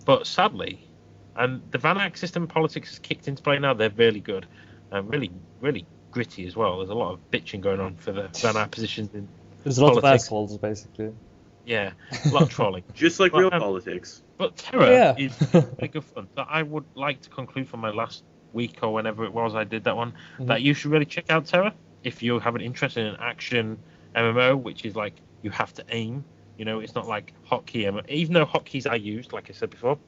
But sadly, and the Vanak system politics has kicked into play now. They're really good. Really, really gritty as well. There's a lot of bitching going on for the Vanak positions in There's a lot of assholes, basically. Yeah, a lot of trolling. Just like real politics. But Terra is really good fun. So I would like to conclude from my last week or whenever it was I did that one, that you should really check out Terra if you have an interest in an action MMO, which is like you have to aim. You know, it's not like hotkey MMO. Even though hotkeys are used, like I said before,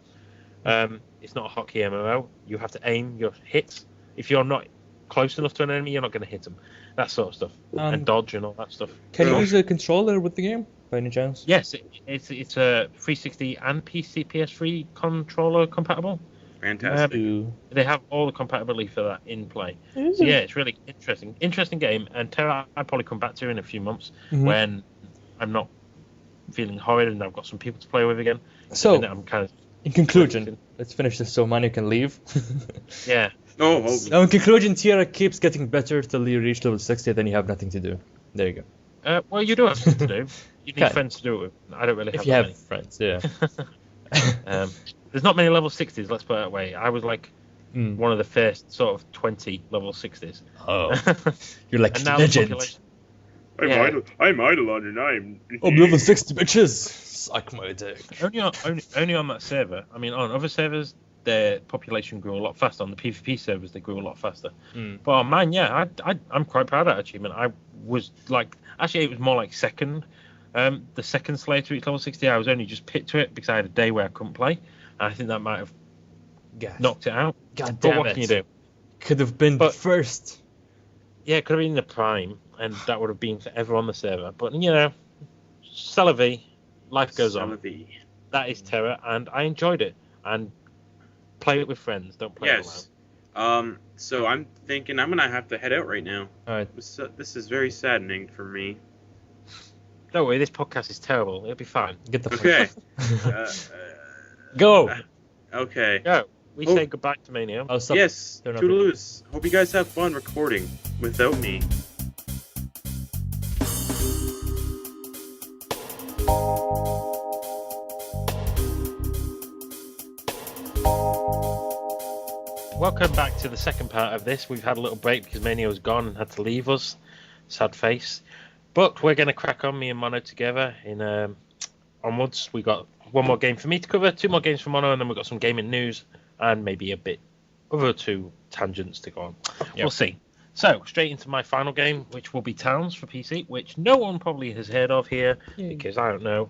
it's not a hotkey MMO. You have to aim your hits. If you're not close enough to an enemy, you're not going to hit them. That sort of stuff. And dodge and all that stuff. Can you use a controller with the game, by any chance? Yes, it's a 360 and PC PS3 controller compatible. Fantastic. They have all the compatibility for that in play. So yeah, it's really interesting game. And Terra, I'll probably come back to in a few months when I'm not feeling horrid and I've got some people to play with again. So, I'm kind of in conclusion, let's finish this so Manu can leave. Yeah. Now, in conclusion, Terra keeps getting better till you reach level 60, then you have nothing to do. There you go. Well, you do have something to do. You need friends to do it with. I don't really have that many. If you have friends, yeah. There's not many level 60s, let's put it that way. I was like one of the first sort of 20 level 60s. Oh. You're like legend. I'm Eidolon and I'm level 60, bitches. Suck my dick. Only on that server. I mean, on other servers, their population grew a lot faster. On the PvP servers, they grew a lot faster. But on mine, yeah, I'm quite proud of that achievement. I was like, actually, it was more like second. The second Slayer to reach level 60, I was only just picked to it because I had a day where I couldn't play. And I think that might have knocked it out. God But damn what it. can you do? Could have been first. Yeah, it could have been the prime, and that would have been forever on the server. But, you know, c'est la vie. Life goes on. That is Terra, and I enjoyed it. And play it with friends, don't play it alone. So I'm thinking I'm going to have to head out right now. All right. This is very saddening for me. Don't worry, this podcast is terrible. It'll be fine. Get the Okay. Go. Okay. Go. We say goodbye to Mania. I'll stop. Yes, toodaloos. Hope you guys have fun recording without me. Welcome back to the second part of this. We've had a little break because Mania was gone and had to leave us. Sad face. But we're going to crack on, me and Mono together in onwards. We got one more game for me to cover, 2 more games for Mono, and then we've got some gaming news and maybe a bit other 2 tangents to go on. Yep. We'll see. So, straight into my final game, which will be Towns for PC, which no one probably has heard of here because I don't know.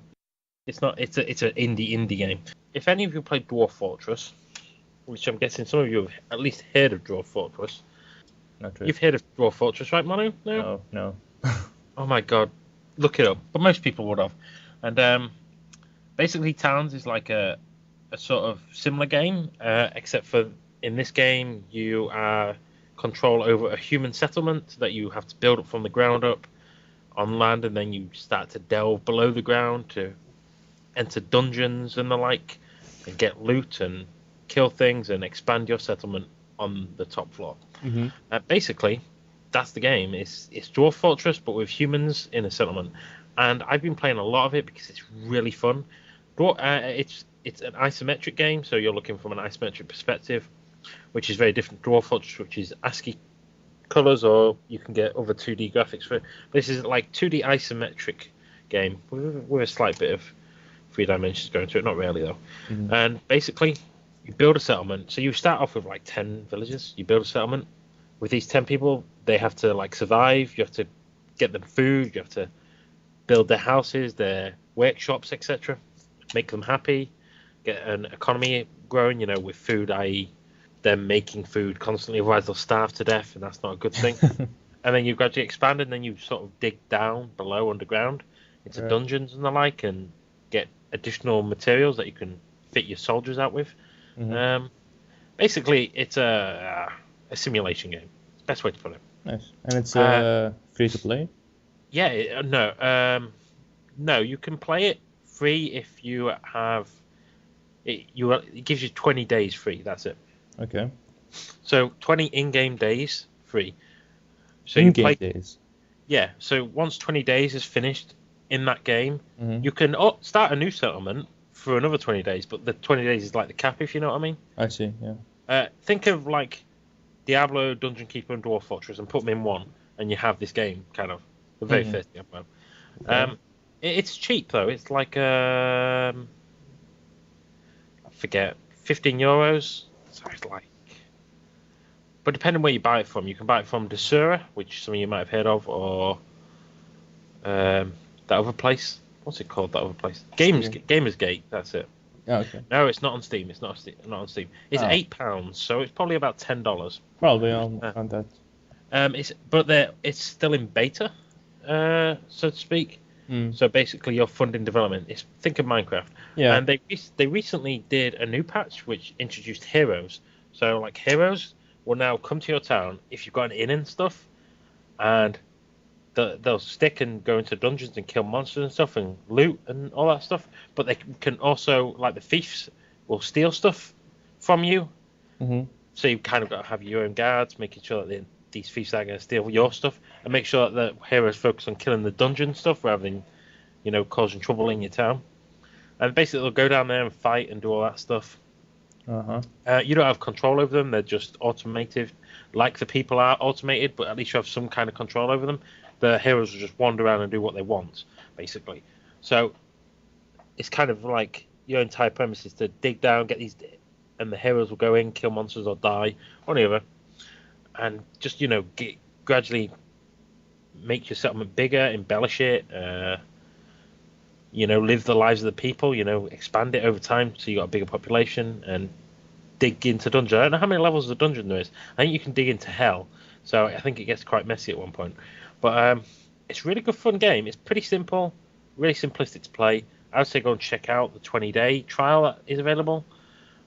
It's an indie game. If any of you played Dwarf Fortress, which I'm guessing some of you have at least heard of Dwarf Fortress. Not true. You've heard of Dwarf Fortress, right, Mono? No. Oh my god, look it up. But most people would have. And basically, Towns is like a sort of similar game, except for in this game you control over a human settlement that you have to build up from the ground up on land, and then you start to delve below the ground to enter dungeons and the like, and get loot and kill things and expand your settlement on the top floor. Basically, that's the game. It's Dwarf Fortress, but with humans in a settlement. And I've been playing a lot of it because it's really fun. It's an isometric game, so you're looking from an isometric perspective, which is very different to Dwarf Fortress, which is ASCII colors, or you can get other 2D graphics for it. This is like 2D isometric game with a slight bit of 3 dimensions going to it, not really though. And basically, you build a settlement. So you start off with like 10 villages. You build a settlement. With these 10 people, they have to like survive. You have to get them food. You have to build their houses, their workshops, etc. Make them happy. Get an economy growing, with food, i.e. them making food constantly. Otherwise, they'll starve to death, and that's not a good thing. And then you gradually expand, and then you sort of dig down below underground into dungeons and the like, and get additional materials that you can fit your soldiers out with. Basically, it's a simulation game. It's the best way to put it. Nice. And it's free to play? Yeah, no, you can play it free if you have it. It gives you 20 days free. That's it. Okay. So 20 in-game days free. So in-game days. Yeah. So once 20 days is finished in that game, you can start a new settlement for another 20 days. But the 20 days is like the cap, if you know what I mean. I see. Yeah. Think of like Diablo, Dungeon Keeper, and Dwarf Fortress, and put them in one, and you have this game kind of the very first Diablo. Okay. It's cheap though. It's like I forget, €15. So it's like, but depending where you buy it from, you can buy it from Desura, which some of you might have heard of, or that other place. What's it called? That other place? Gamersgate. That's it. Oh, okay. No, it's not on Steam. It's not on Steam. It's £8, so it's probably about $10. Probably on that. It's still in beta, so to speak. So basically, you're funding development. Think of Minecraft. Yeah. And they recently did a new patch which introduced heroes. So like heroes will now come to your town if you've got an inn and stuff, and they'll stick and go into dungeons and kill monsters and stuff and loot and all that stuff. But they can also, like the thieves, will steal stuff from you. So you kind of got to have your own guards, making sure that these thieves are going to steal your stuff, and make sure that the heroes focus on killing the dungeon stuff rather than, causing trouble in your town. And basically, they'll go down there and fight and do all that stuff. You don't have control over them; they're just automated, like the people are automated. But at least you have some kind of control over them. The heroes will just wander around and do what they want, basically. So it's kind of like your entire premise is to dig down, get these, and the heroes will go in, kill monsters or die, or whatever, and just gradually make your settlement bigger, embellish it, live the lives of the people, expand it over time so you got a bigger population, and dig into dungeon. I don't know how many levels of the dungeon there is. I think you can dig into hell, so I think it gets quite messy at one point. But it's a really good fun game. It's pretty simple, really simplistic to play. I would say go and check out the 20-day trial that is available.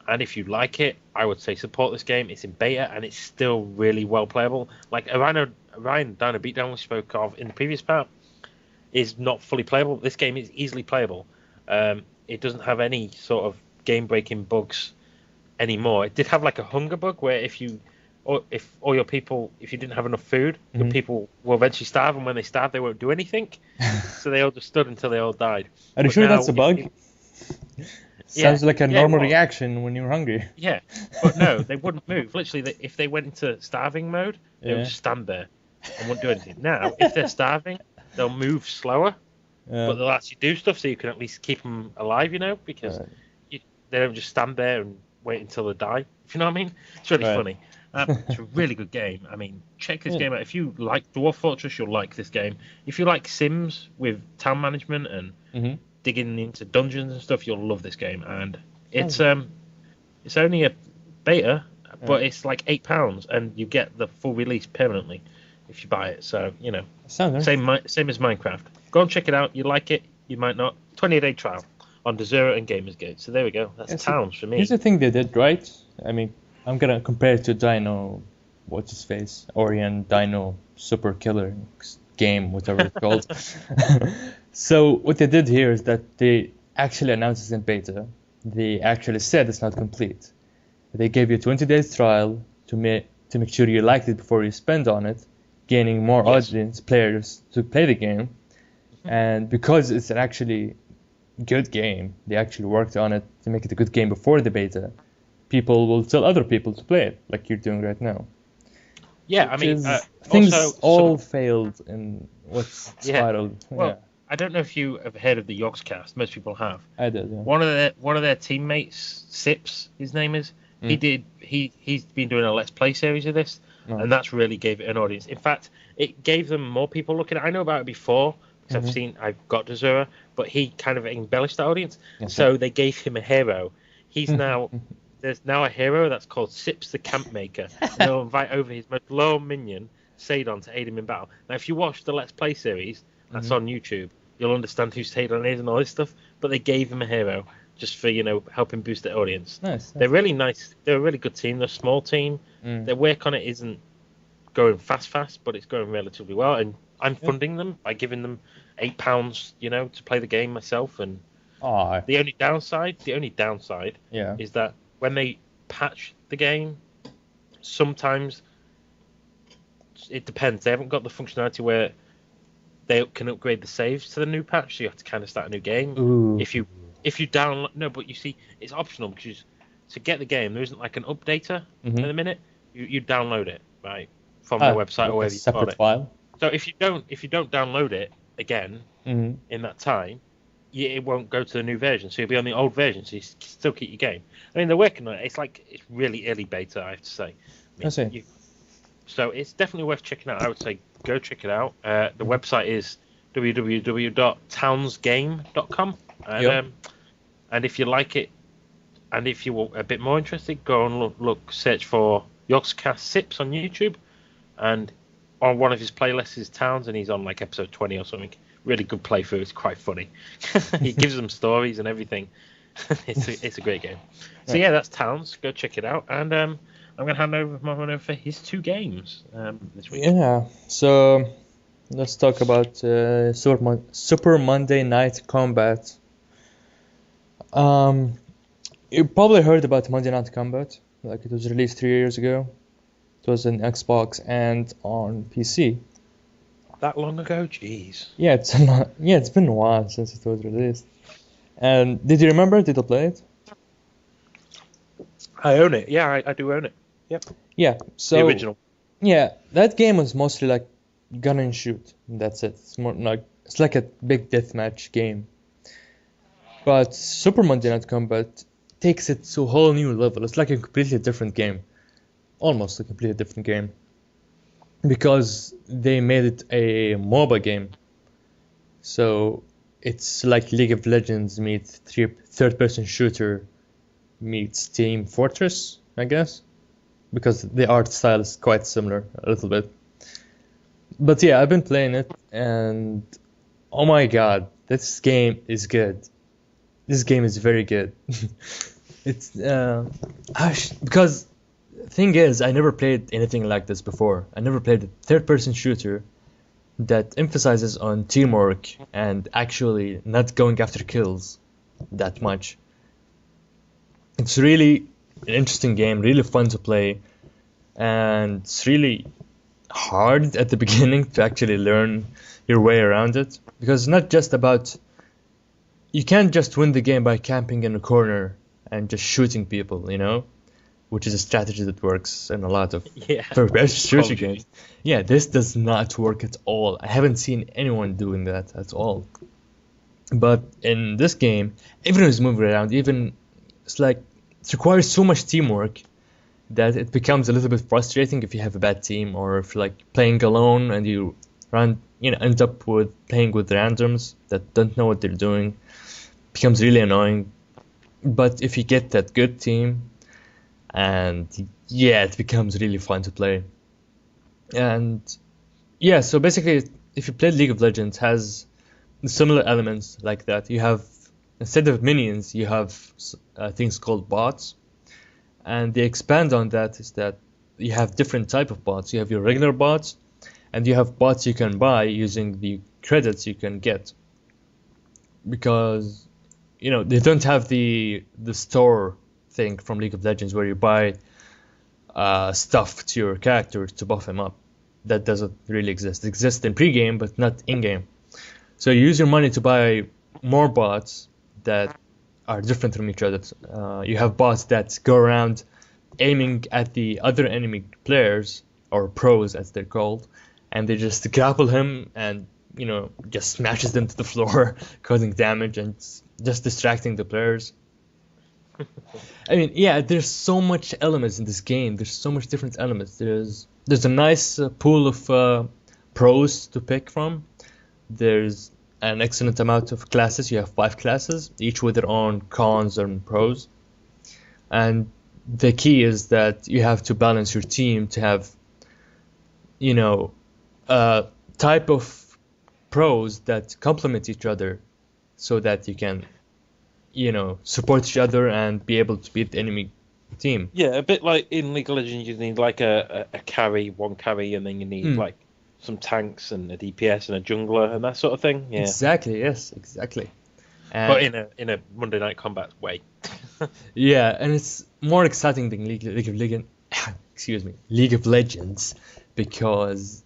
And if you like it, I would say support this game. It's in beta and it's still really well playable. Like Orion Dino Beatdown we spoke of in the previous part is not fully playable. This game is easily playable. It doesn't have any sort of game-breaking bugs anymore. It did have like a hunger bug where if you didn't have enough food, your people will eventually starve, and when they starve, they won't do anything. So they all just stood until they all died. Are you sure that's a bug? Sounds like a normal reaction when you're hungry. Yeah, but no, they wouldn't move. Literally, if they went into starving mode, they would just stand there and wouldn't do anything. Now, if they're starving, they'll move slower, but they'll actually do stuff so you can at least keep them alive, because they don't just stand there and wait until they die. If you know what I mean? It's really funny. It's a really good game. I mean, check this game out. If you like Dwarf Fortress, you'll like this game. If you like Sims with town management and digging into dungeons and stuff, you'll love this game. And it's only a beta, but it's like £8, and you get the full release permanently if you buy it. So same as Minecraft. Go and check it out. You like it, you might not. 20-day trial on Desura and Gamersgate. So there we go. That's Towns for me. Here's the thing they did right. I mean, I'm gonna compare it to Dino, what's his face, ORION Dino Super Killer game, whatever it's called. So what they did here is that they actually announced it in beta. They actually said it's not complete. They gave you a 20 days trial to make sure you liked it before you spend on it, gaining more audience players to play the game. And because it's an actually good game, they actually worked on it to make it a good game before the beta. People will tell other people to play it, like you're doing right now. Yeah, I mean, things all failed in what's titled. Well, I don't know if you have heard of the Yogscast. Most people have. I did. Yeah. One of their teammates, Sips, his name is. He's been doing a Let's Play series of this, and that's really gave it an audience. In fact, it gave them more people looking at it. I know about it before because I've got Desura, but he kind of embellished the audience. So they gave him a hero. He's now. There's now a hero that's called Sips the Camp Maker, and they'll invite over his most loyal minion, Sadon, to aid him in battle. Now, if you watch the Let's Play series that's on YouTube, you'll understand who Sadon is and all this stuff, but they gave him a hero just for, helping boost their audience. Nice. They're really nice. They're a really good team. They're a small team. Their work on it isn't going fast, but it's going relatively well, and I'm funding them by giving them £8, to play the game myself. And the only downside is that when they patch the game, sometimes it depends. They haven't got the functionality where they can upgrade the saves to the new patch, so you have to kind of start a new game. Ooh. If you download, no, but you see, it's optional because to get the game, there isn't like an updater in a minute. You download it right from the website or wherever you got it. File. So if you don't download it again in that time, it won't go to the new version, so you'll be on the old version, so you still keep your game. I mean, they're working on it. It's really early beta, I have to say. I see. So it's definitely worth checking out. I would say go check it out. The website is www.townsgame.com. And if you like it, and if you're a bit more interested, go and search for Yogscast Sips on YouTube, and on one of his playlists is Towns, and he's on like episode 20 or something. Really good playthrough. It's quite funny. He gives them stories and everything. It's a great game. So yeah, that's Towns. Go check it out. And I'm going to hand over my money for his 2 games this week. Yeah. So let's talk about Super Monday Night Combat. You probably heard about Monday Night Combat. Like, it was released 3 years ago. It was on Xbox and on PC. That long ago? Jeez. Yeah, it's been a while since it was released. And did you remember? Did you play it? I own it. Yeah, I do own it. Yep. Yeah. So the original. Yeah, that game was mostly like gun and shoot. That's it. It's more like a big deathmatch game. But Super Monday Night Combat takes it to a whole new level. It's like a completely different game. Almost a completely different game. Because they made it a MOBA game. So it's like League of Legends meets third-person shooter meets Team Fortress, I guess. Because the art style is quite similar, a little bit. But yeah, I've been playing it, and oh my god, this game is good. This game is very good. It's because thing is, I never played anything like this before. I never played a third-person shooter that emphasizes on teamwork and actually not going after kills that much. It's really an interesting game, really fun to play, and it's really hard at the beginning to actually learn your way around it, because it's not just about, you can't just win the game by camping in a corner and just shooting people, you know, which is a strategy that works in a lot of first-person shooter games. Yeah, this does not work at all. I haven't seen anyone doing that at all. But in this game, everyone is moving around. Even it's like it requires so much teamwork that it becomes a little bit frustrating if you have a bad team, or if you're like playing alone and you end up with playing with randoms that don't know what they're doing. It becomes really annoying. But if you get that good team, and yeah, it becomes really fun to play. And yeah, so basically, if you play League of Legends, has similar elements like that. You have, instead of minions, you have things called bots, and they expand on that. Is that you have different type of bots. You have your regular bots, and you have bots you can buy using the credits you can get, because they don't have the store thing from League of Legends where you buy stuff to your character to buff him up. That doesn't really exist. It exists in pre-game, but not in-game. So you use your money to buy more bots that are different from each other. You have bots that go around aiming at the other enemy players, or pros as they're called, and they just grapple him and just smashes them to the floor, causing damage and just distracting the players. I mean, yeah, there's so much elements in this game. There's so much different elements. There's a nice pool of pros to pick from. There's an excellent amount of classes. You have 5 classes, each with their own cons and pros. And the key is that you have to balance your team to have, a type of pros that complement each other, so that you can support each other and be able to beat the enemy team. Yeah, a bit like in League of Legends, you need like a carry, one carry, and then you need like some tanks and a DPS and a jungler and that sort of thing. Yeah, exactly. Yes, exactly. But in a Monday Night Combat way. Yeah, and it's more exciting than League of Legends, because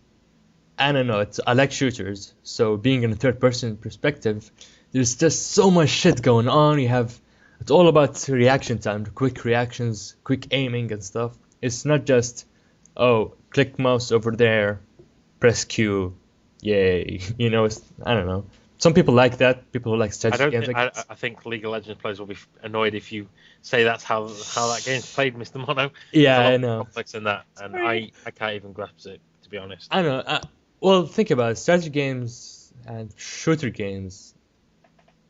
I don't know. I like shooters, so being in a third-person perspective, there's just so much shit going on. It's all about reaction time, quick reactions, quick aiming and stuff. It's not just, click mouse over there, press Q, yay. I don't know. Some people like that. People who like strategy games. I think League of Legends players will be annoyed if you say that's how that game's played, Mr. Mono. Yeah, I know. Complex in that, and I can't even grasp it, to be honest. I know. Well, think about it. Strategy games and shooter games,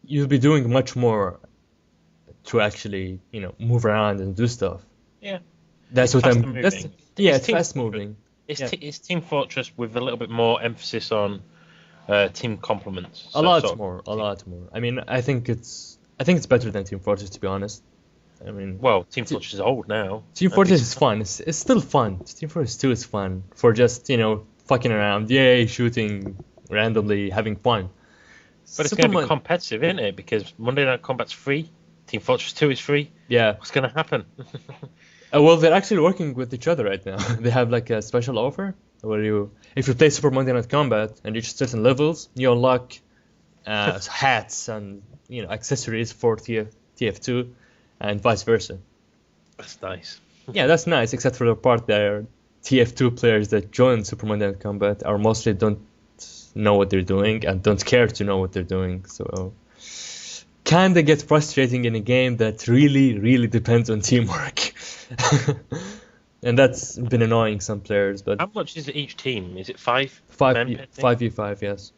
you'll be doing much more to actually, move around and do stuff. Yeah. It's fast moving. It's Team Fortress with a little bit more emphasis on team complements. A lot more. I mean, I think it's better than Team Fortress, to be honest. I mean, well, Team Fortress is old now. Team Fortress is fun. It's still fun. Team Fortress 2 is fun for just, fucking around, yay, shooting randomly, having fun. But it's going to be competitive, isn't it? Because Monday Night Combat's free. Team Fortress 2 is free. Yeah. What's going to happen? Well, they're actually working with each other right now. They have like a special offer where if you play Super Monday Night Combat and reach certain levels, you unlock hats and accessories for TF2 and vice versa. That's nice. Yeah, that's nice, except for the part that TF2 players that join Super Monday Night Combat are mostly don't know what they're doing and don't care to know what they're doing. So kind of get frustrating in a game that really, really depends on teamwork. And that's been annoying some players. But how much is it each team? Is it 5? 5v5, yes.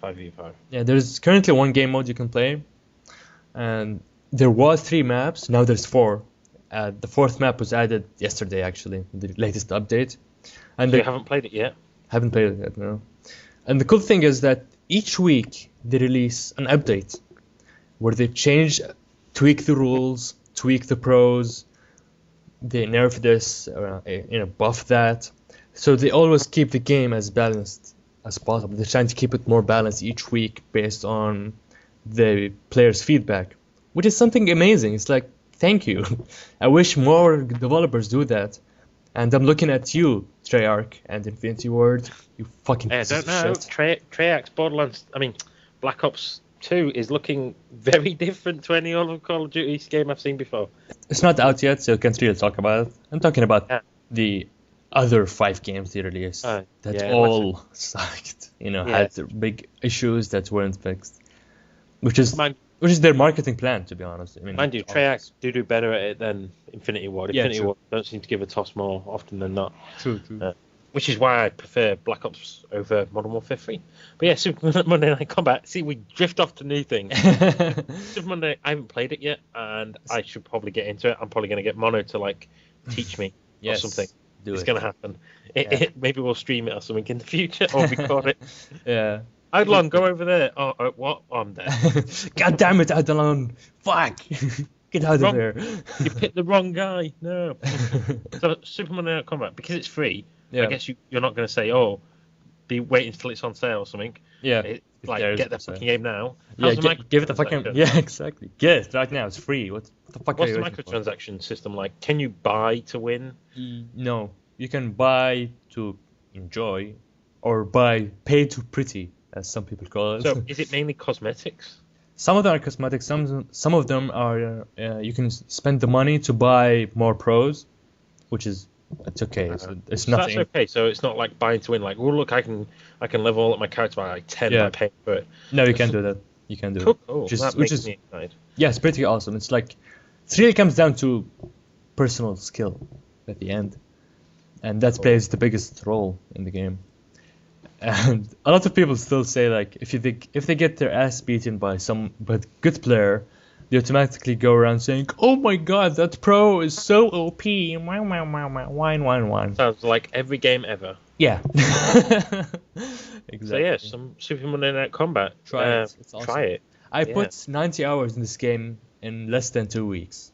5v5. Yeah, there's currently one game mode you can play. And there was 3 maps, now there's 4. The 4th map was added yesterday, actually, the latest update. And So you haven't played it yet? Haven't played it yet, no. And the cool thing is that each week they release an update where they tweak the rules, tweak the pros, they nerf this, buff that. So they always keep the game as balanced as possible. They're trying to keep it more balanced each week based on the players' feedback, which is something amazing. It's like, thank you. I wish more developers do that. And I'm looking at you, Treyarch and Infinity Ward. You fucking piece of shit. Treyarch's Borderlands, Black Ops 2 is looking very different to any other Call of Duty game I've seen before. It's not out yet, so I can't really talk about it. I'm talking about the other 5 games they released that all sucked. Had big issues that weren't fixed, which is their marketing plan, to be honest. Mind you, Treyarch do better at it than Infinity Ward. Infinity Ward don't seem to give a toss more often than not. True. Which is why I prefer Black Ops over Modern Warfare 3. But yeah, Super Monday Night Combat. See, we drift off to new things. Super Monday, I haven't played it yet, and I should probably get into it. I'm probably going to get Mono to teach me or something. It's going to happen. Maybe we'll stream it or something in the future, or record it. Yeah. Eidolon, go over there. Oh, what? Oh, I'm dead. God damn it, Eidolon. Fuck. Get out of there. You picked the wrong guy. No. So, Super Monday Night Combat, because it's free, I guess you're not going to say, be waiting until it's on sale or something. Yeah. Get the fucking game now. Give it the fucking... Yeah, exactly. Get it right now. It's free. What the fuck What's the microtransaction system like? Can you buy to win? No. You can buy to enjoy or pay to pretty, as some people call it. So is it mainly cosmetics? Some of them are cosmetics. Some of them are you can spend the money to buy more pros, which is it's okay. It's nothing. That's okay. So it's not like buying to win. Like, oh look, I can level up my character by 10 by paying for it. No, you can't do that. You can't do it. Cool. Which is me excited. Yeah, it's pretty awesome. It's like it really comes down to personal skill at the end, and that plays the biggest role in the game. And a lot of people still say if they get their ass beaten by good player, they automatically go around saying, "Oh my god, that pro is so OP." Wine. Sounds like every game ever. Yeah. Exactly. So yeah, some Super Monday Night Combat. Try it. It's awesome. Try it. I put 90 hours in this game in less than 2 weeks.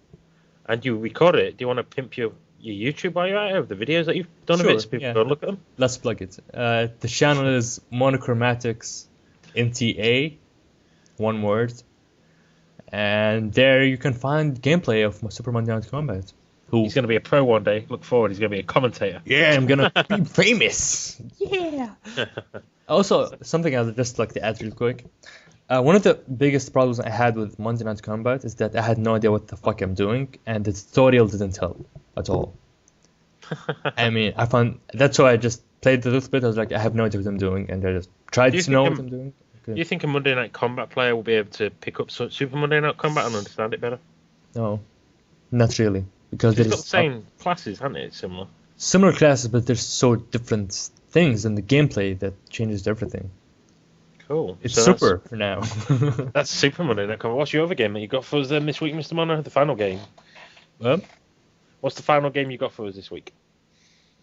And you recorded it. Do you want to pimp your YouTube while you're at it, of the videos that you've done of it, so people go look at them? Let's plug it. The channel is Monochromatics NTA, one word. And there you can find gameplay of Super Monday Night Combat. He's going to be a pro one day. Look forward. He's going to be a commentator. Yeah, I'm going to be famous. Yeah. Also, something I'd just like to add real quick. One of the biggest problems I had with Monday Night Combat is that I had no idea what the fuck I'm doing, and the tutorial didn't help at all. I found that's why I just played a little bit. I was like, I have no idea what I'm doing, and I just tried to know what I'm doing. Do you think a Monday Night Combat player will be able to pick up Super Monday Night Combat and understand it better? No, not really, because it's got the same classes, hasn't it? It's similar classes, but there's so different things in the gameplay that changes everything. Cool. It's super for now. That's Super Monday Night Combat. What's your other game that you got for us then this week, Mr. Mono? The final game. What's the final game you got for us this week?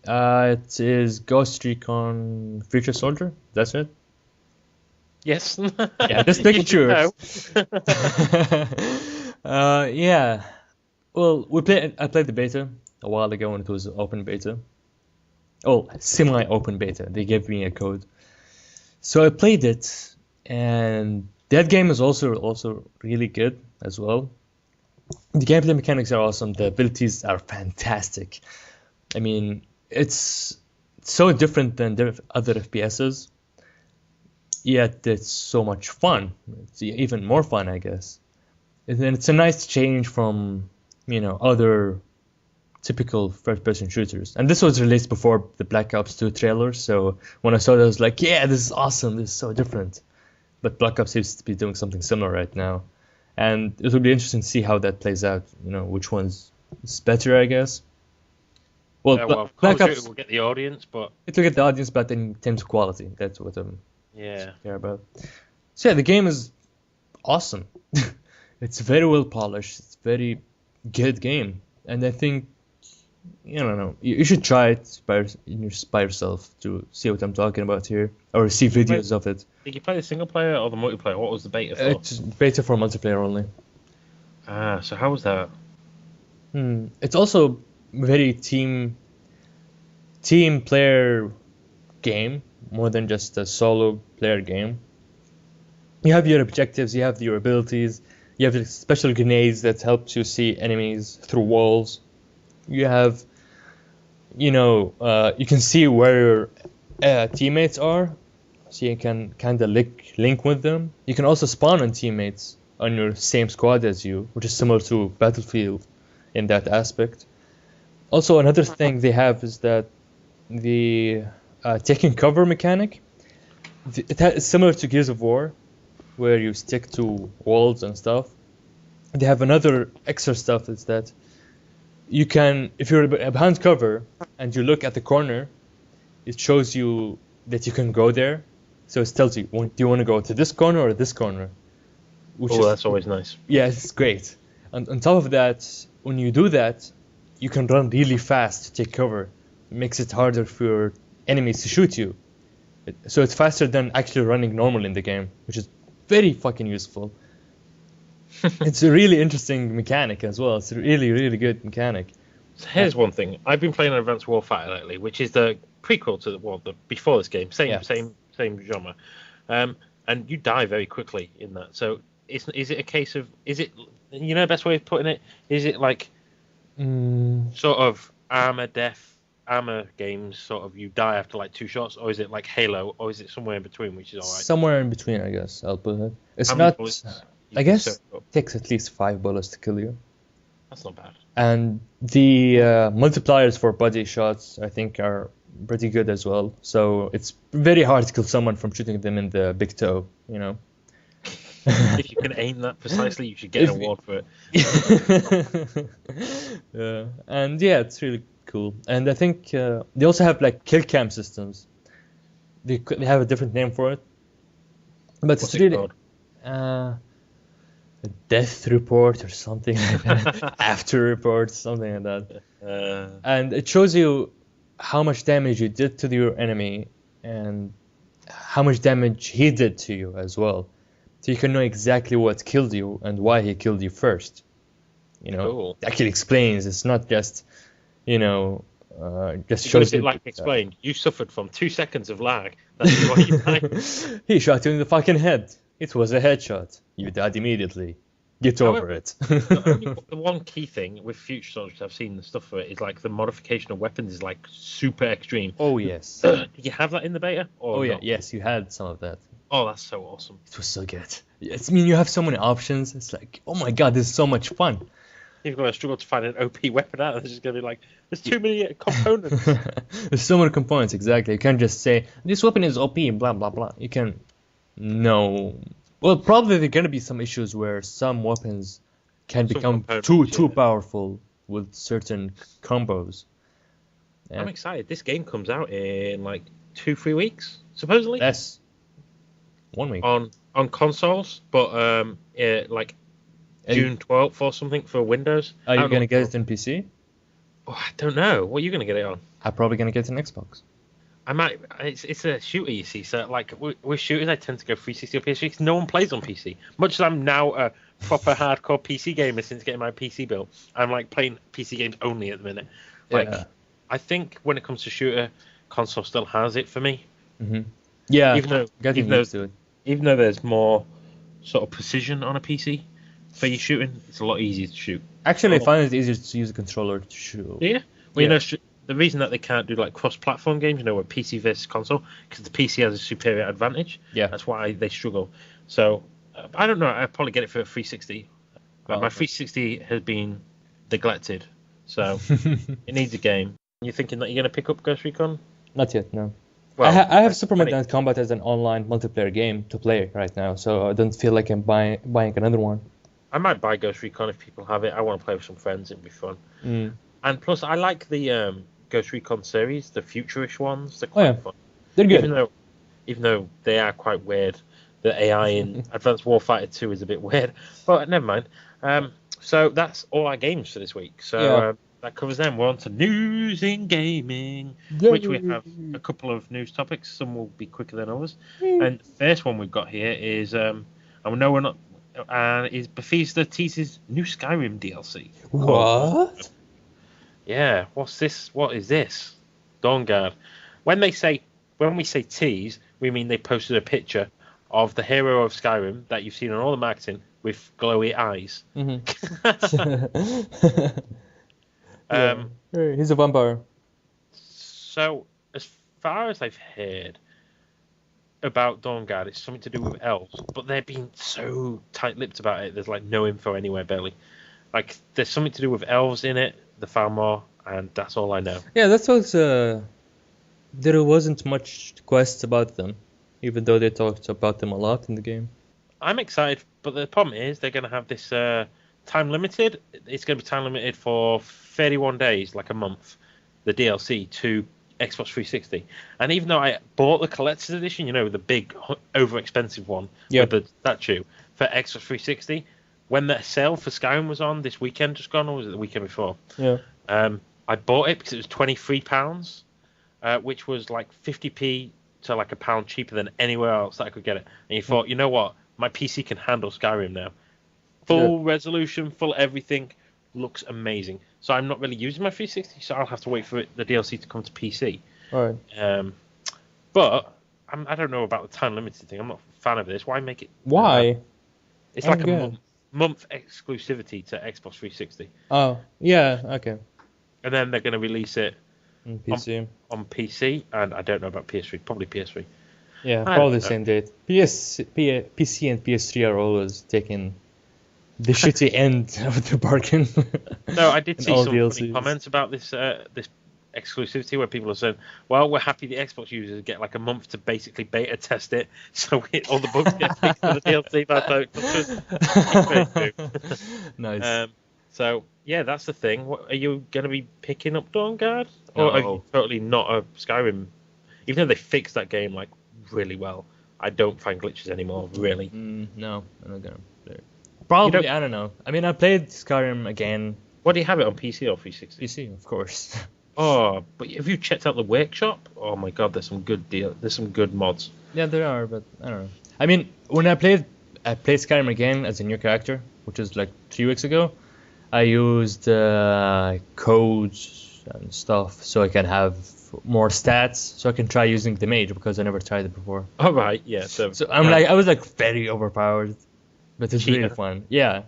It is Ghost Recon Future Soldier. That's it. Yes. Yeah, just making sure. Yeah. Well, I played the beta a while ago when it was open beta. Oh, semi-open beta. They gave me a code. So I played it, and that game is also really good as well. The gameplay mechanics are awesome. The abilities are fantastic. It's so different than the other FPSs, yet it's so much fun. It's even more fun, I guess. And it's a nice change from, other typical first-person shooters. And this was released before the Black Ops 2 trailer, so when I saw it, I was like, yeah, this is awesome, this is so different. But Black Ops seems to be doing something similar right now. and it will be interesting to see how that plays out. You know, which one's better, I guess. Well, Black Ops will get the audience, but it will get the audience, but in terms of quality, that's what I'm care about. So yeah, the game is awesome. It's very well polished. It's a very good game, and I think, I don't know, you should try it by yourself to see what I'm talking about here, or see videos of it. Did you play the single player or the multiplayer? What was the beta for? It's beta for multiplayer only. So how was that? It's also very team player game, more than just a solo player game. You have your objectives, you have your abilities, you have special grenades that help you see enemies through walls. You have, you can see where your teammates are, so you can kind of link with them. You can also spawn on teammates on your same squad as you, which is similar to Battlefield in that aspect. Also, another thing they have is that the taking cover mechanic. It's similar to Gears of War, where you stick to walls and stuff. They have another extra stuff is that you can, if you're behind cover and you look at the corner, it shows you that you can go there. So it tells you, do you want to go to this corner or this corner? That's always nice. Yeah, it's great. And on top of that, when you do that, you can run really fast to take cover. It makes it harder for enemies to shoot you. So it's faster than actually running normal in the game, which is very fucking useful. It's a really interesting mechanic as well. It's a really, really good mechanic. So here's one thing. I've been playing Advanced Warfighter lately, which is the prequel to the before this game. Same genre. And you die very quickly in that. So is it a case of, the best way of putting it? Is it like sort of armor games, sort of you die after like 2 shots, or is it like Halo, or is it somewhere in between, which is alright? Somewhere in between, I guess. I'll put it. It's not. I guess it takes at least 5 bullets to kill you. That's not bad. And the multipliers for body shots, I think, are pretty good as well. So it's very hard to kill someone from shooting them in the big toe, If you can aim that precisely, you should get an award for it. Yeah. And yeah, it's really cool. And I think they also have like kill cam systems. They have a different name for it, but it's really called? A death report or something like that. After report, something like that. And it shows you how much damage you did to your enemy and how much damage he did to you as well. So you can know exactly what killed you and why he killed you first. Cool. It actually explains. It's not just, just shows you. Like explained, you suffered from 2 seconds of lag. That's why you died. He shot you in the fucking head. It was a headshot. You died immediately. Get over it. The one key thing with Future Soldier, I've seen the stuff for it, is like the modification of weapons is like super extreme. Oh, yes. Did you have that in the beta? Yeah. Yes, you had some of that. Oh, that's so awesome. It was so good. You have so many options. It's like, oh my god, this is so much fun. You're going to struggle to find an OP weapon out. It's just going to be like, there's too many components. There's so many components, exactly. You can't just say, this weapon is OP and blah, blah, blah. You can... No. Well, probably there are going to be some issues where some weapons can become too powerful with certain combos. Yeah. I'm excited. This game comes out in like 2-3 weeks, supposedly. Yes. 1 week. On consoles, but like June 12th or something for Windows. Are you going to get it on PC? Oh, I don't know. What are you going to get it on? I'm probably going to get an Xbox. I might. It's a shooter, you see. So like with shooters, I tend to go 360 or PS3 because no one plays on PC. Much as I'm now a proper hardcore PC gamer since getting my PC built, I'm like playing PC games only at the minute. Like, yeah. I think when it comes to shooter, console still has it for me. Mm-hmm. Yeah, even though there's more sort of precision on a PC for you shooting, it's a lot easier to shoot. Actually, I find it easier to use a controller to shoot. Yeah. Well, the reason that they can't do like cross-platform games, with PC versus console, because the PC has a superior advantage. Yeah. That's why they struggle. So I don't know. I'd probably get it for 360. But my 360 has been neglected, so it needs a game. You thinking that you're going to pick up Ghost Recon? Not yet, no. Well, I have Superman Night Combat as an online multiplayer game to play right now, so I don't feel like I'm buying another one. I might buy Ghost Recon if people have it. I want to play with some friends. It'd be fun. Mm. And plus, I like the Ghost Recon series, the futurish ones. They're quite fun. They're good. Even though they are quite weird. The AI in Advanced Warfighter 2 is a bit weird. But never mind. So that's all our games for this week. So that covers them. We're on to news in gaming, which we have a couple of news topics. Some will be quicker than others. And the first one we've got here is, and we know we're not, is Bethesda teases new Skyrim DLC. What? Yeah, what's this? What is this? Dawnguard. When we say tease, we mean they posted a picture of the hero of Skyrim that you've seen on all the marketing with glowy eyes. He's a vampire. So, as far as I've heard about Dawnguard, it's something to do with elves, but they're being so tight-lipped about it. There's like no info anywhere, barely. Like there's something to do with elves in it, the Falmor, and that's all I know. Yeah, that's also. There wasn't much quests about them, even though they talked about them a lot in the game. I'm excited, but the problem is they're going to have this time limited. It's going to be time limited for 31 days, like a month, the DLC to Xbox 360. And even though I bought the collector's edition, the big, over-expensive one with the statue for Xbox 360, when the sale for Skyrim was on this weekend just gone, or was it the weekend before? Yeah. I bought it because it was £23, which was like 50p to like £1 cheaper than anywhere else that I could get it. And you thought, you know what? My PC can handle Skyrim now. Full resolution, full everything. Looks amazing. So I'm not really using my 360, so I'll have to wait for the DLC to come to PC. All right. But I don't know about the time limited thing. I'm not a fan of this. Why make it? Why? It's like a month exclusivity to Xbox 360. Oh, yeah, okay. And then they're going to release it on PC. On PC, and I don't know about PS3. Probably PS3. Yeah, probably the same date. PC and PS3 are always taking the shitty end of the bargain. No, I did see some DLCs. funny comments about this this exclusivity where people are saying, well, we're happy the Xbox users get like a month to basically beta test it, so all the bugs get fixed for the DLC. Nice. So, yeah, that's the thing. Are you going to be picking up Dawnguard? Or are you totally not a Skyrim? Even though they fixed that game like really well, I don't find glitches anymore, really. No, I'm not going to. Probably, I don't know. I mean, I played Skyrim again. What do you have it on, PC or 360? PC, of course. Oh, but have you checked out the workshop? Oh my god, there's some good mods. Yeah, there are, but I don't know. I mean, when I played Skyrim again as a new character, which was like 3 weeks ago, I used codes and stuff so I can have more stats, so I can try using the mage because I never tried it before. Oh right, yeah. So I was like very overpowered, but it's really fun. Yeah,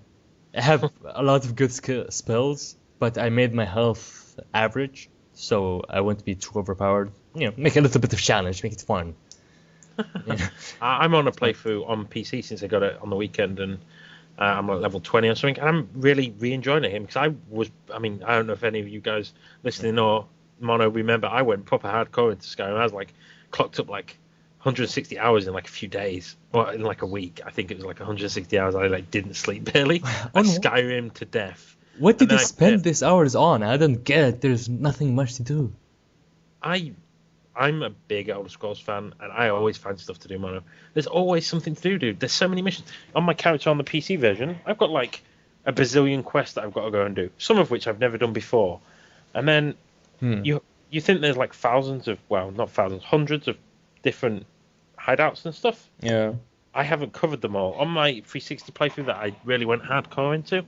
I have a lot of good spells, but I made my health average, so I won't be too overpowered. Make a little bit of challenge, make it fun. Yeah. I'm on a playthrough on PC since I got it on the weekend, and I'm like level 20 or something, and I'm really re-enjoying it because I don't know if any of you guys listening or Mono remember, I went proper hardcore into Skyrim. I was like clocked up like 160 hours in like a few days, or in like a week. I think it was like 160 hours. I like didn't sleep barely. I Skyrim to death. What did you spend these hours on? I don't get it. There's nothing much to do. I'm a big Elder Scrolls fan, and I always find stuff to do, Mono. There's always something to do, dude. There's so many missions. On my character on the PC version, I've got like a bazillion quests that I've got to go and do, some of which I've never done before. And then you think there's like hundreds of different hideouts and stuff. Yeah. I haven't covered them all. On my 360 playthrough that I really went hardcore into,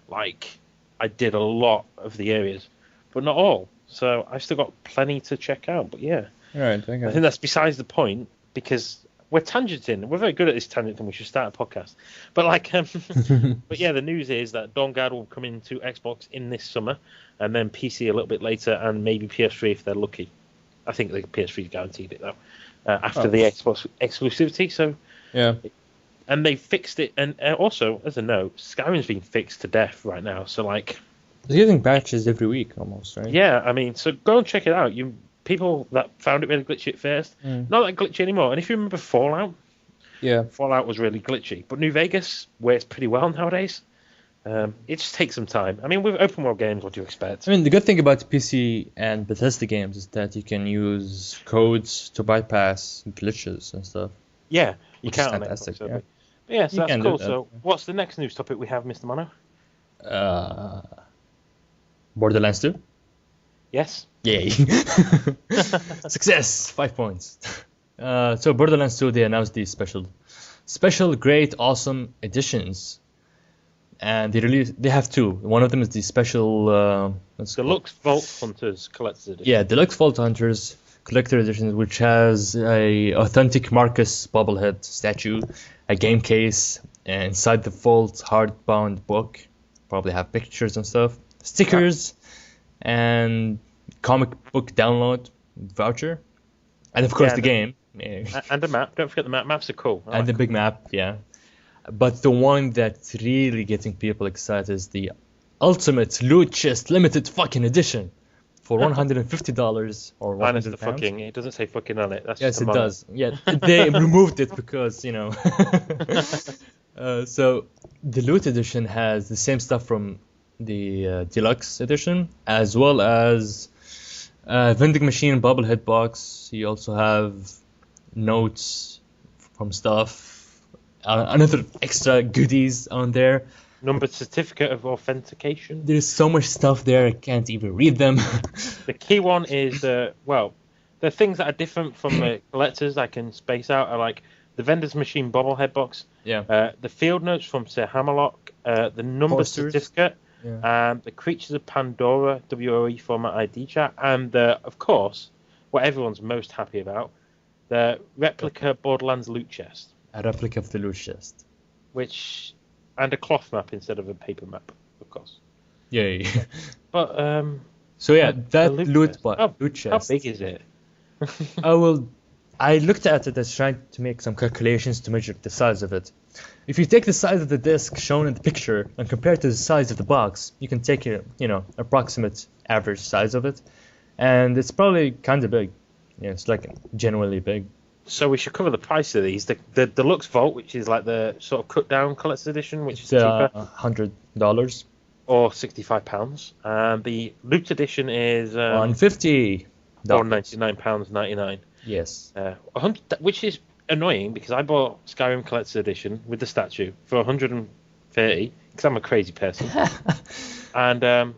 like, I did a lot of the areas, but not all. So I've still got plenty to check out. But yeah, right. Okay. I think that's besides the point because we're tangenting. We're very good at this tangent, and we should start a podcast. But like, but yeah, the news is that Dawnguard will come into Xbox in this summer, and then PC a little bit later, and maybe PS3 if they're lucky. I think the PS3 is guaranteed it though after the Xbox exclusivity. So yeah. And they fixed it, and also as a note, Skyrim's been fixed to death right now. So like. They're getting patches every week almost, right? Yeah, I mean, so go and check it out. People that found it really glitchy at first, not that glitchy anymore. And if you remember Fallout, yeah, Fallout was really glitchy. But New Vegas works pretty well nowadays. It just takes some time. I mean, with open world games, what do you expect? I mean, the good thing about PC and Bethesda games is that you can use codes to bypass glitches and stuff. Yeah, you Which is can on fantastic, Xbox, so yeah. But yeah, so You that's can do cool. that, So, what's the next news topic we have, Mr. Mono? Borderlands 2? Yes. Yay. Success! 5 points. So Borderlands 2, they announced these special, great, awesome editions. And they have two. One of them is the special... Deluxe Vault Hunters Collector's Edition. Yeah, Deluxe Vault Hunters Collector Edition, which has a authentic Marcus bobblehead statue, a game case, and inside the vault hardbound book. Probably have pictures and stuff. Stickers, and comic book download voucher. And of course the game. Yeah. And the map. Don't forget the map. Maps are cool. And the big map, yeah. But the one that's really getting people excited is the Ultimate Loot Chest Limited fucking Edition for $150 or Minus the £100. fucking. It doesn't say fucking on it. That's Yes, just it does. Yeah, they removed it because, so the Loot Edition has the same stuff from the Deluxe Edition, as well as vending machine bobblehead box. You also have notes from stuff. Another extra goodies on there. Numbered certificate of authentication. There's so much stuff there, I can't even read them. The key one is the things that are different from the collectors I can space out are like the vendor's machine bobblehead box, the field notes from Sir Hammerlock, the number certificate, the Creatures of Pandora WOE format ID chat, and of course, what everyone's most happy about, the replica Borderlands loot chest. A replica of the loot chest. And a cloth map instead of a paper map, of course. Yay. But, so yeah, that loot chest. How big is it? I looked at it as trying to make some calculations to measure the size of it. If you take the size of the disc shown in the picture and compare it to the size of the box, you can take a, approximate average size of it. And it's probably kind of big. Yeah, it's like genuinely big. So we should cover the price of these. The Deluxe Vault, which is like the sort of cut down collector's edition, which is cheaper, $100 or £65, and the Loot Edition is $150 or £99.99. Yes, 100, which is annoying because I bought Skyrim Collector's Edition with the statue for 130 because I'm a crazy person, and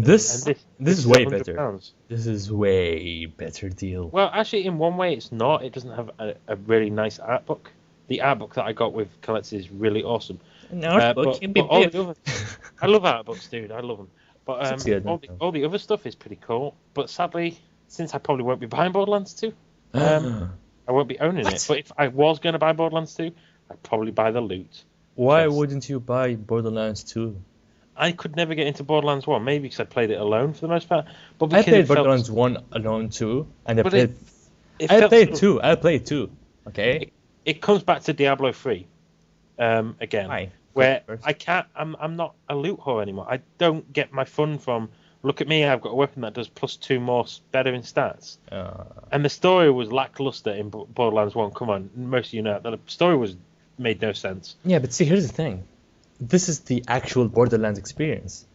this is way better. Pounds. This is way better deal. Well, actually, in one way, it's not. It doesn't have a really nice art book. The art book that I got with Collector's is really awesome. An art book? I love art books, dude. I love them. But good, all the other stuff is pretty cool. But sadly, since I probably won't be buying Borderlands 2, I won't be owning it. But if I was going to buy Borderlands 2, I'd probably buy the loot. Why wouldn't you buy Borderlands 2? I could never get into Borderlands 1, maybe because I played it alone for the most part. But I played Borderlands 1 alone too, and I played 2. I played 2. Okay. It comes back to Diablo 3 again. Why? Where I can't. I'm not a loot whore anymore. I don't get my fun from. Look at me, I've got a weapon that does +2 more better in stats. And the story was lackluster in Borderlands 1. Come on, most of you know that the story made no sense. Yeah, but see, here's the thing. This is the actual Borderlands experience.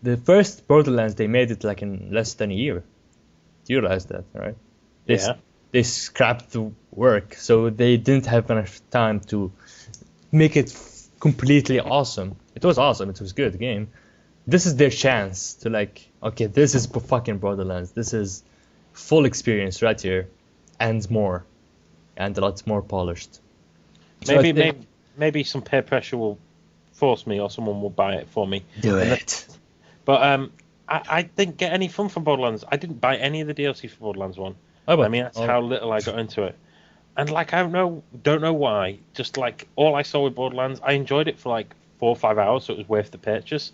The first Borderlands, they made it like in less than a year. Do you realize that, right? They scrapped the work, so they didn't have enough time to make it completely awesome. It was awesome. It was a good game. This is their chance to okay, this is fucking Borderlands. This is full experience right here, and more, and a lot more polished. Maybe some peer pressure will force me, or someone will buy it for me. Do it. But I didn't get any fun from Borderlands. I didn't buy any of the DLC for Borderlands 1. I mean, that's how little I got into it. And I don't know why. Just all I saw with Borderlands, I enjoyed it for 4 or 5 hours, so it was worth the purchase.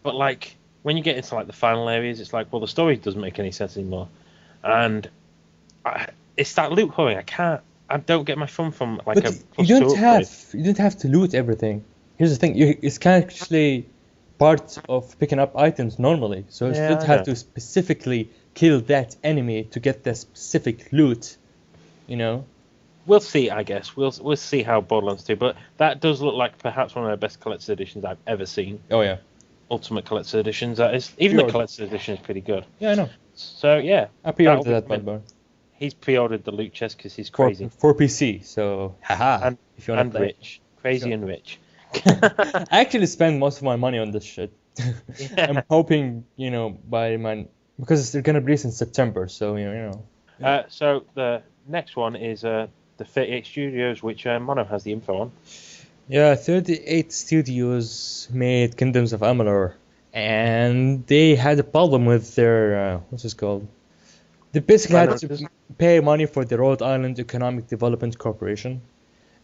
But when you get into the final areas, it's well, the story doesn't make any sense anymore. And it's that loot whoring. I don't get my fun from you don't have to loot everything. Here's the thing, it's actually part of picking up items normally, so you don't have to specifically kill that enemy to get that specific loot, we'll see. I guess we'll see how Borderlands 2. But that does look like perhaps one of the best collector's editions I've ever seen. Oh yeah. Ultimate collector's editions. That is, even the collector's edition is pretty good. Yeah, I know. So yeah, I pre-ordered that bad boy. He's pre-ordered the loot chest because he's crazy. For PC, so haha. And, if you want to play. Rich, crazy and rich. I actually spend most of my money on this shit. Yeah. I'm hoping, because they're gonna release in September, so So the next one is the 38 Studios, which Mono has the info on. Yeah, 38 Studios made Kingdoms of Amalur, and they had a problem with their what's this called? They basically had to pay money for the Rhode Island Economic Development Corporation,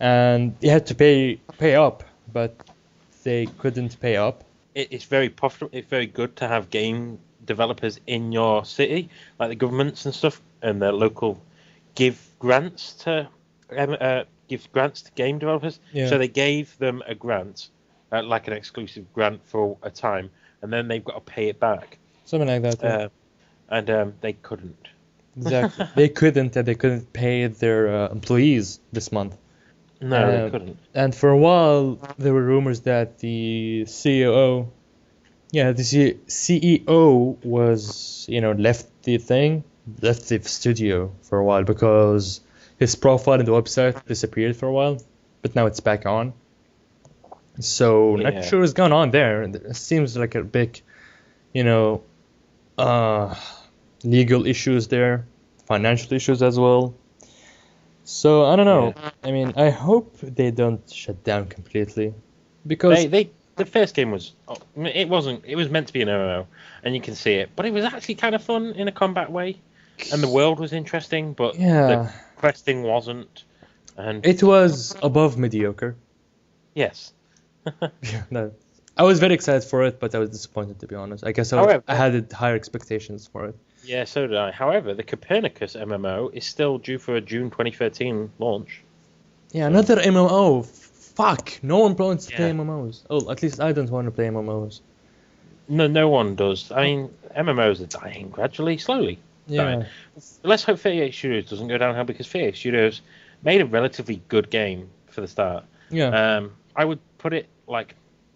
and they had to pay up, but they couldn't pay up. It's very profitable. It's very good to have game developers in your city, like the governments and stuff, and the local give grants to game developers. Yeah. So they gave them a grant, like an exclusive grant for a time, and then they've got to pay it back. Something like that. Yeah. And they couldn't. Exactly. They couldn't pay their employees this month. No, they couldn't. And for a while, there were rumors that the CEO was, left the studio for a while because his profile in the website disappeared for a while, but now it's back on. So not sure what's going on there. It seems like a big, legal issues there, financial issues as well. So I don't know. Yeah. I mean, I hope they don't shut down completely, because the first game was it was meant to be an MMO, and you can see it, but it was actually kind of fun in a combat way, and the world was interesting, but the questing wasn't, and it was above mediocre. Yes. No, I was very excited for it, but I was disappointed, to be honest. I guess I had higher expectations for it. Yeah, so did I. However, the Copernicus MMO is still due for a June 2013 launch. Yeah, another MMO. Fuck, no one wants to play MMOs. Oh, at least I don't want to play MMOs. No one does. I mean, MMOs are dying gradually, slowly. Yeah. Dying. Let's hope 38 Studios doesn't go downhill, because 38 Studios made a relatively good game for the start. Yeah. I would put it like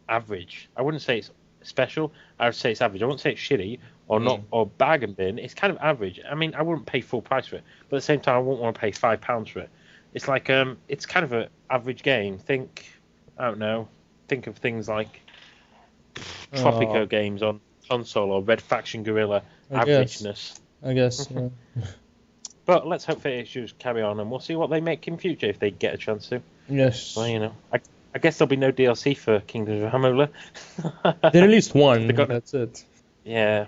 average. I wouldn't say it's special. I would say it's average. I wouldn't say it's shitty or not or bag and bin. It's kind of average. I mean, I wouldn't pay full price for it, but at the same time, I wouldn't want to pay £5 for it. It's like it's kind of an average game. Think of things like Tropico games on console or Red Faction Guerrilla averageness. I guess. Yeah. But let's hope that issues carry on, and we'll see what they make in future if they get a chance to. Yes. Well, I guess there'll be no DLC for Kingdoms of Amalur. They released one. That's it. Yeah.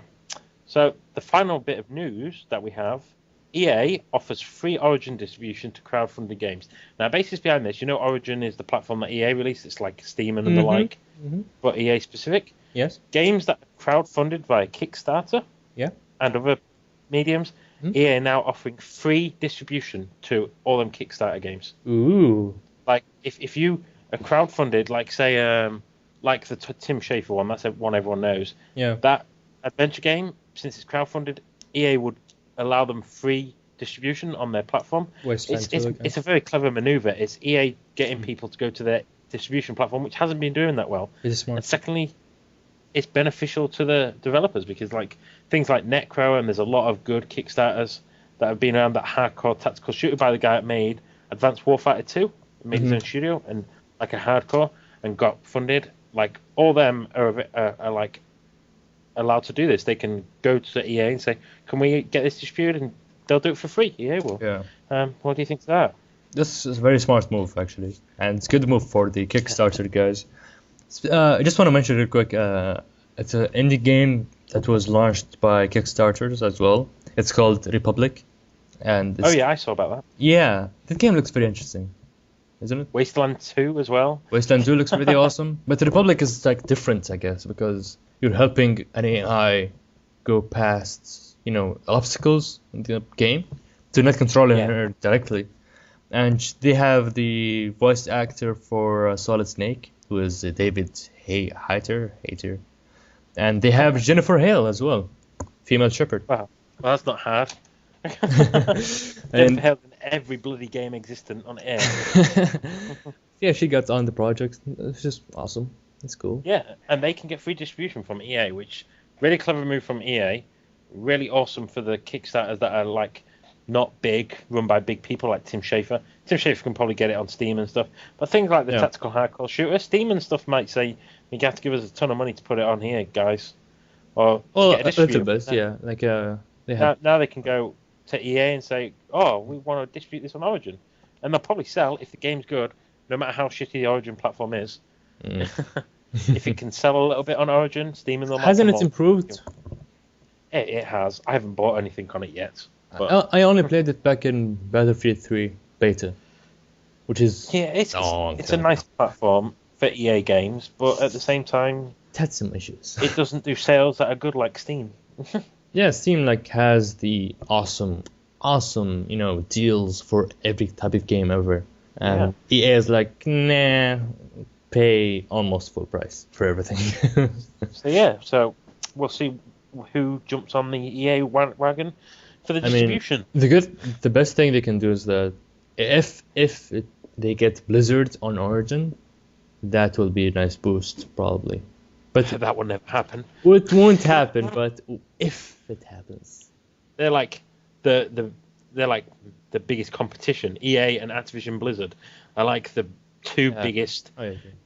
So the final bit of news that we have: EA offers free Origin distribution to crowdfunded games. Now, basis behind this, Origin is the platform that EA released. It's like Steam and the like, but EA specific. Yes. Games that are crowdfunded via Kickstarter. Yeah. And other mediums. EA are now offering free distribution to all them Kickstarter games. Ooh. Like if you are crowdfunded, like say like the Tim Schafer one, that's one everyone knows. Yeah. That adventure game, since it's crowdfunded, EA would allow them free distribution on their platform. It's a very clever maneuver. It's EA getting people to go to their distribution platform, which hasn't been doing that well. It's smart. And secondly, it's beneficial to the developers, because like things like Necro, and there's a lot of good Kickstarters that have been around, that hardcore tactical shooter by the guy that made Advanced Warfighter 2, made his own studio, and like a hardcore, and got funded. Like all them are like allowed to do this. They can go to EA and say, "Can we get this distributed?" And they'll do it for free. EA will. Yeah. What do you think of that? This is a very smart move, actually, and it's a good move for the Kickstarter guys. I just want to mention real quick. It's an indie game that was launched by Kickstarters as well. It's called Republic, and I saw about that. Yeah, the game looks very interesting, isn't it? Wasteland 2 as well. Wasteland 2 looks pretty awesome, but Republic is like different, I guess, because you're helping an AI go past, obstacles in the game. So you're not controlling her directly, and they have the voice actor for Solid Snake, who is David Hayter, and they have Jennifer Hale as well, female shepherd. Wow, well, that's not hard. Never failed in every bloody game existent on air. Yeah, she got on the project. It's just awesome. It's cool. Yeah, and they can get free distribution from EA, which really clever move from EA. Really awesome for the Kickstarters that are like not big, run by big people like Tim Schafer. Tim Schafer can probably get it on Steam and stuff. But things like the tactical hardcore shooter, Steam and stuff might say you have to give us a ton of money to put it on here, guys. Or Well, get a little bit, yeah. Like they have. Now they can go to EA and say, "Oh, we want to distribute this on Origin," and they'll probably sell if the game's good, no matter how shitty the Origin platform is. If it can sell a little bit on Origin, Steam and them Hasn't it improved? It has. I haven't bought anything on it yet. But I only played it back in Battlefield 3 beta, which is it's a nice platform for EA games, but at the same time, it had some issues. It doesn't do sales that are good like Steam. Yeah, Steam like has the awesome, deals for every type of game ever, and EA is like, nah, pay almost full price for everything. So we'll see who jumps on the EA wagon for the distribution. The best thing they can do is that if they get Blizzard on Origin, that will be a nice boost probably. But that will never happen. Well, it won't happen, but if it happens, they're like the biggest competition. EA and Activision Blizzard are like the two biggest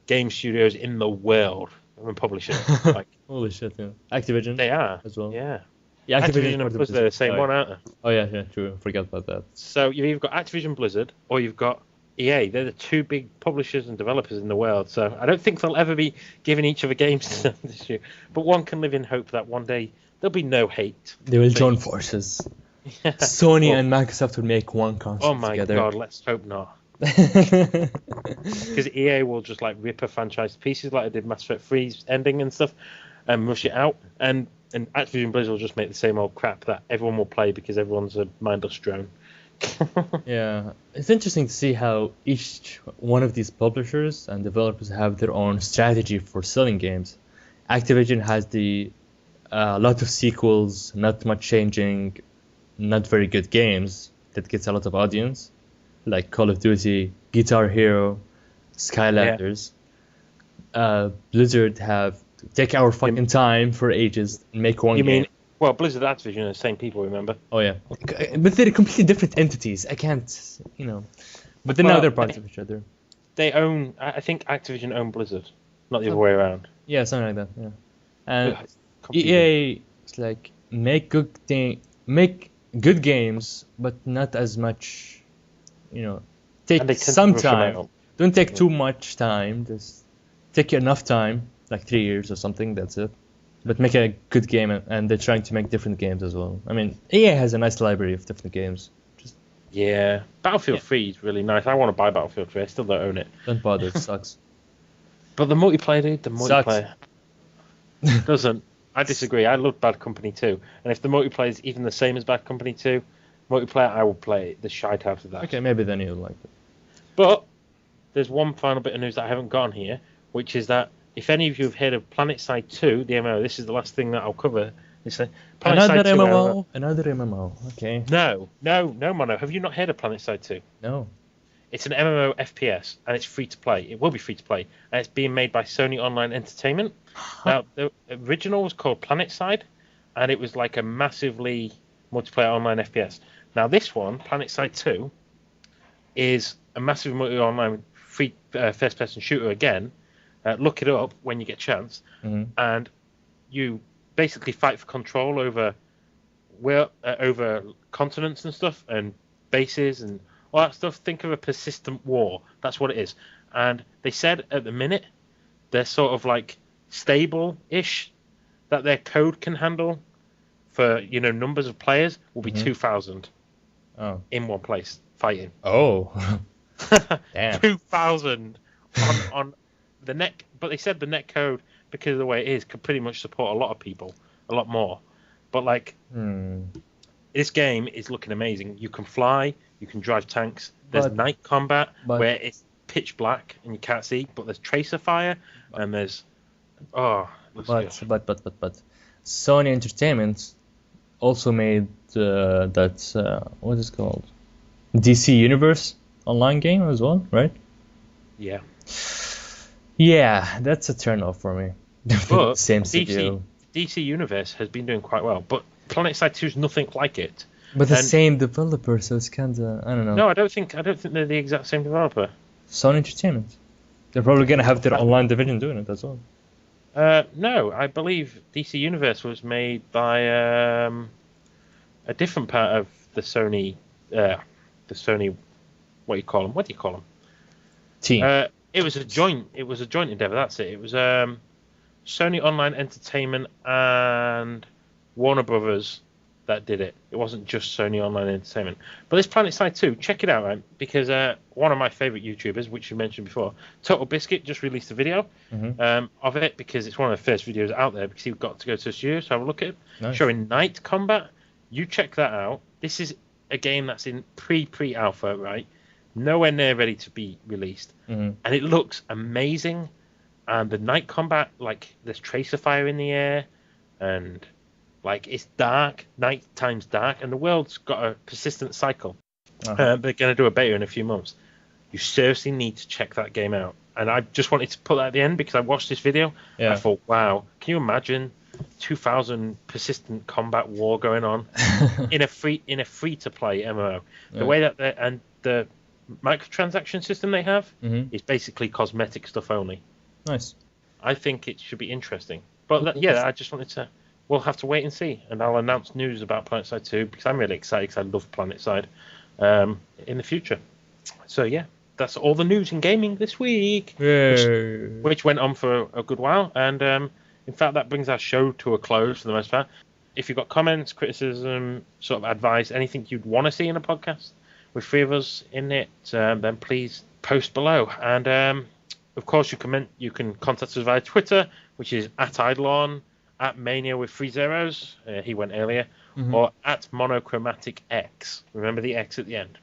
game studios in the world. And publishers. Like, holy shit, yeah. Activision. They are as well. Yeah. Activision and Blizzard are the same one, aren't they? Oh yeah, true. Forgot about that. So you've either got Activision Blizzard or you've got EA. They're the two big publishers and developers in the world. So I don't think they'll ever be giving each other games to them this year. But one can live in hope that one day there'll be no hate. They will join forces. Sony and Microsoft will make one console together. Oh my god, let's hope not. Because EA will just like rip a franchise to pieces like they did Mass Effect 3's ending and stuff and rush it out. And Activision Blizzard will just make the same old crap that everyone will play because everyone's a mindless drone. Yeah, it's interesting to see how each one of these publishers and developers have their own strategy for selling games. Activision has a lot of sequels, not much changing, not very good games that gets a lot of audience, like Call of Duty, Guitar Hero, Skylanders. Blizzard have take our fucking time for ages and make one game. You mean, well, Blizzard and Activision are the same people, remember? Oh yeah, but they're completely different entities. I can't, But then now they're parts of each other. They own, I think Activision own Blizzard, not the other way around. Yeah, something like that. Yeah, and EA is like make good games, but not as much. Take some time. Don't take too much time. Just take enough time, like 3 years or something. That's it. But make a good game, and they're trying to make different games as well. I mean, EA has a nice library of different games. Battlefield 3 is really nice. I want to buy Battlefield 3. I still don't own it. Don't bother. It sucks. But the multiplayer, dude, Sucks. Doesn't. I disagree. I love Bad Company 2. And if the multiplayer is even the same as Bad Company 2, multiplayer, I will play the shite out of that. Okay, maybe then you'll like it. But there's one final bit of news that I haven't got on here, which is that if any of you have heard of Planetside 2, the MMO, this is the last thing that I'll cover. Another MMO. Okay. No, Mono. Have you not heard of Planetside 2? No. It's an MMO FPS, and it's free to play. It will be free to play, and it's being made by Sony Online Entertainment. Now, the original was called Planetside, and it was like a massively multiplayer online FPS. Now, this one, Planetside 2, is a massive multiplayer online free first-person shooter again. Look it up when you get a chance, and you basically fight for control over continents and stuff, and bases and all that stuff. Think of a persistent war. That's what it is. And they said at the minute they're sort of like stable-ish, that their code can handle for numbers of players will be 2,000 in one place fighting. Oh, damn. 2,000 on the net. But they said the net code, because of the way it is, could pretty much support a lot of people, a lot more. But this game is looking amazing. You can fly, you can drive tanks. There's night combat where it's pitch black and you can't see, but there's tracer fire and there's but Sony Entertainment also made what is it called? DC Universe online game as well, right? Yeah. Yeah, that's a turn off for me. But Same studio. DC Universe has been doing quite well, but Planetside 2 is nothing like it. But the same developer, so it's kind of, I don't know. No, I don't think they're the exact same developer. Sony Entertainment. They're probably gonna have their online division doing it as well. No, I believe DC Universe was made by a different part of the Sony. What do you call them? Team. It was a joint endeavor. That's it. It was Sony Online Entertainment and Warner Brothers that did it. It wasn't just Sony Online Entertainment. But this Planetside 2, check it out, right? Because one of my favorite YouTubers, which you mentioned before, Total Biscuit, just released a video of it because it's one of the first videos out there because he got to go to the studio to have a look at it. Nice. Showing night combat. You check that out. This is a game that's in pre-alpha, right? Nowhere near ready to be released. And it looks amazing. And the night combat, like, there's tracer fire in the air, and like it's dark, night time's dark, and the world's got a persistent cycle. They're going to do a beta in a few months. You seriously need to check that game out. And I just wanted to put that at the end because I watched this video. Yeah. I thought, wow, can you imagine 2000 persistent combat war going on in a free to play MMO? The way that the microtransaction system they have is basically cosmetic stuff only. Nice. I think it should be interesting. But I just wanted to. We'll have to wait and see, and I'll announce news about Planetside 2 because I'm really excited because I love Planetside in the future. So yeah, that's all the news in gaming this week, which went on for a good while, and in fact that brings our show to a close for the most part. If you've got comments, criticism, sort of advice, anything you'd want to see in a podcast with three of us in it, then please post below. And of course, you can contact us via Twitter, which is @Eidolon, @Mania with 3 zeros, he went earlier, or @Monochromatic X. Remember the X at the end.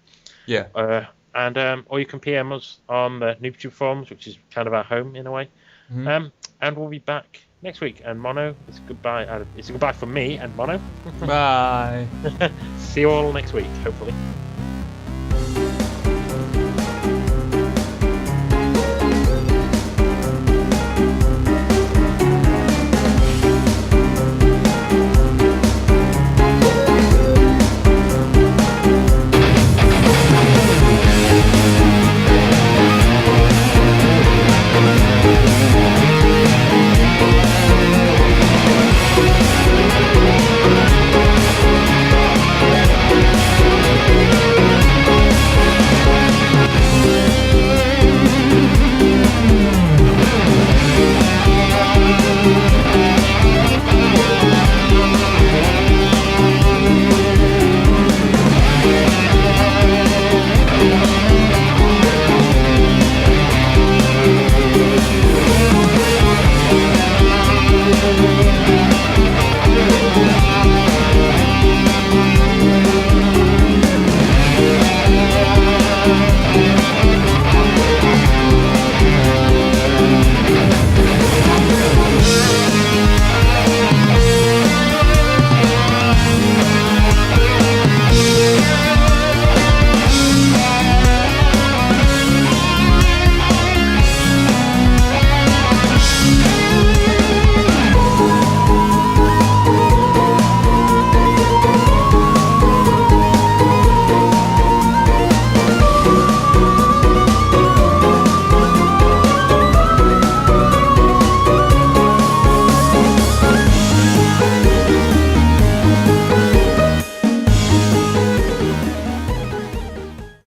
Yeah. Or you can PM us on the NoobTube forums, which is kind of our home in a way. And we'll be back next week. And Mono, it's a goodbye. It's a goodbye from me and Mono. Bye. See you all next week, hopefully.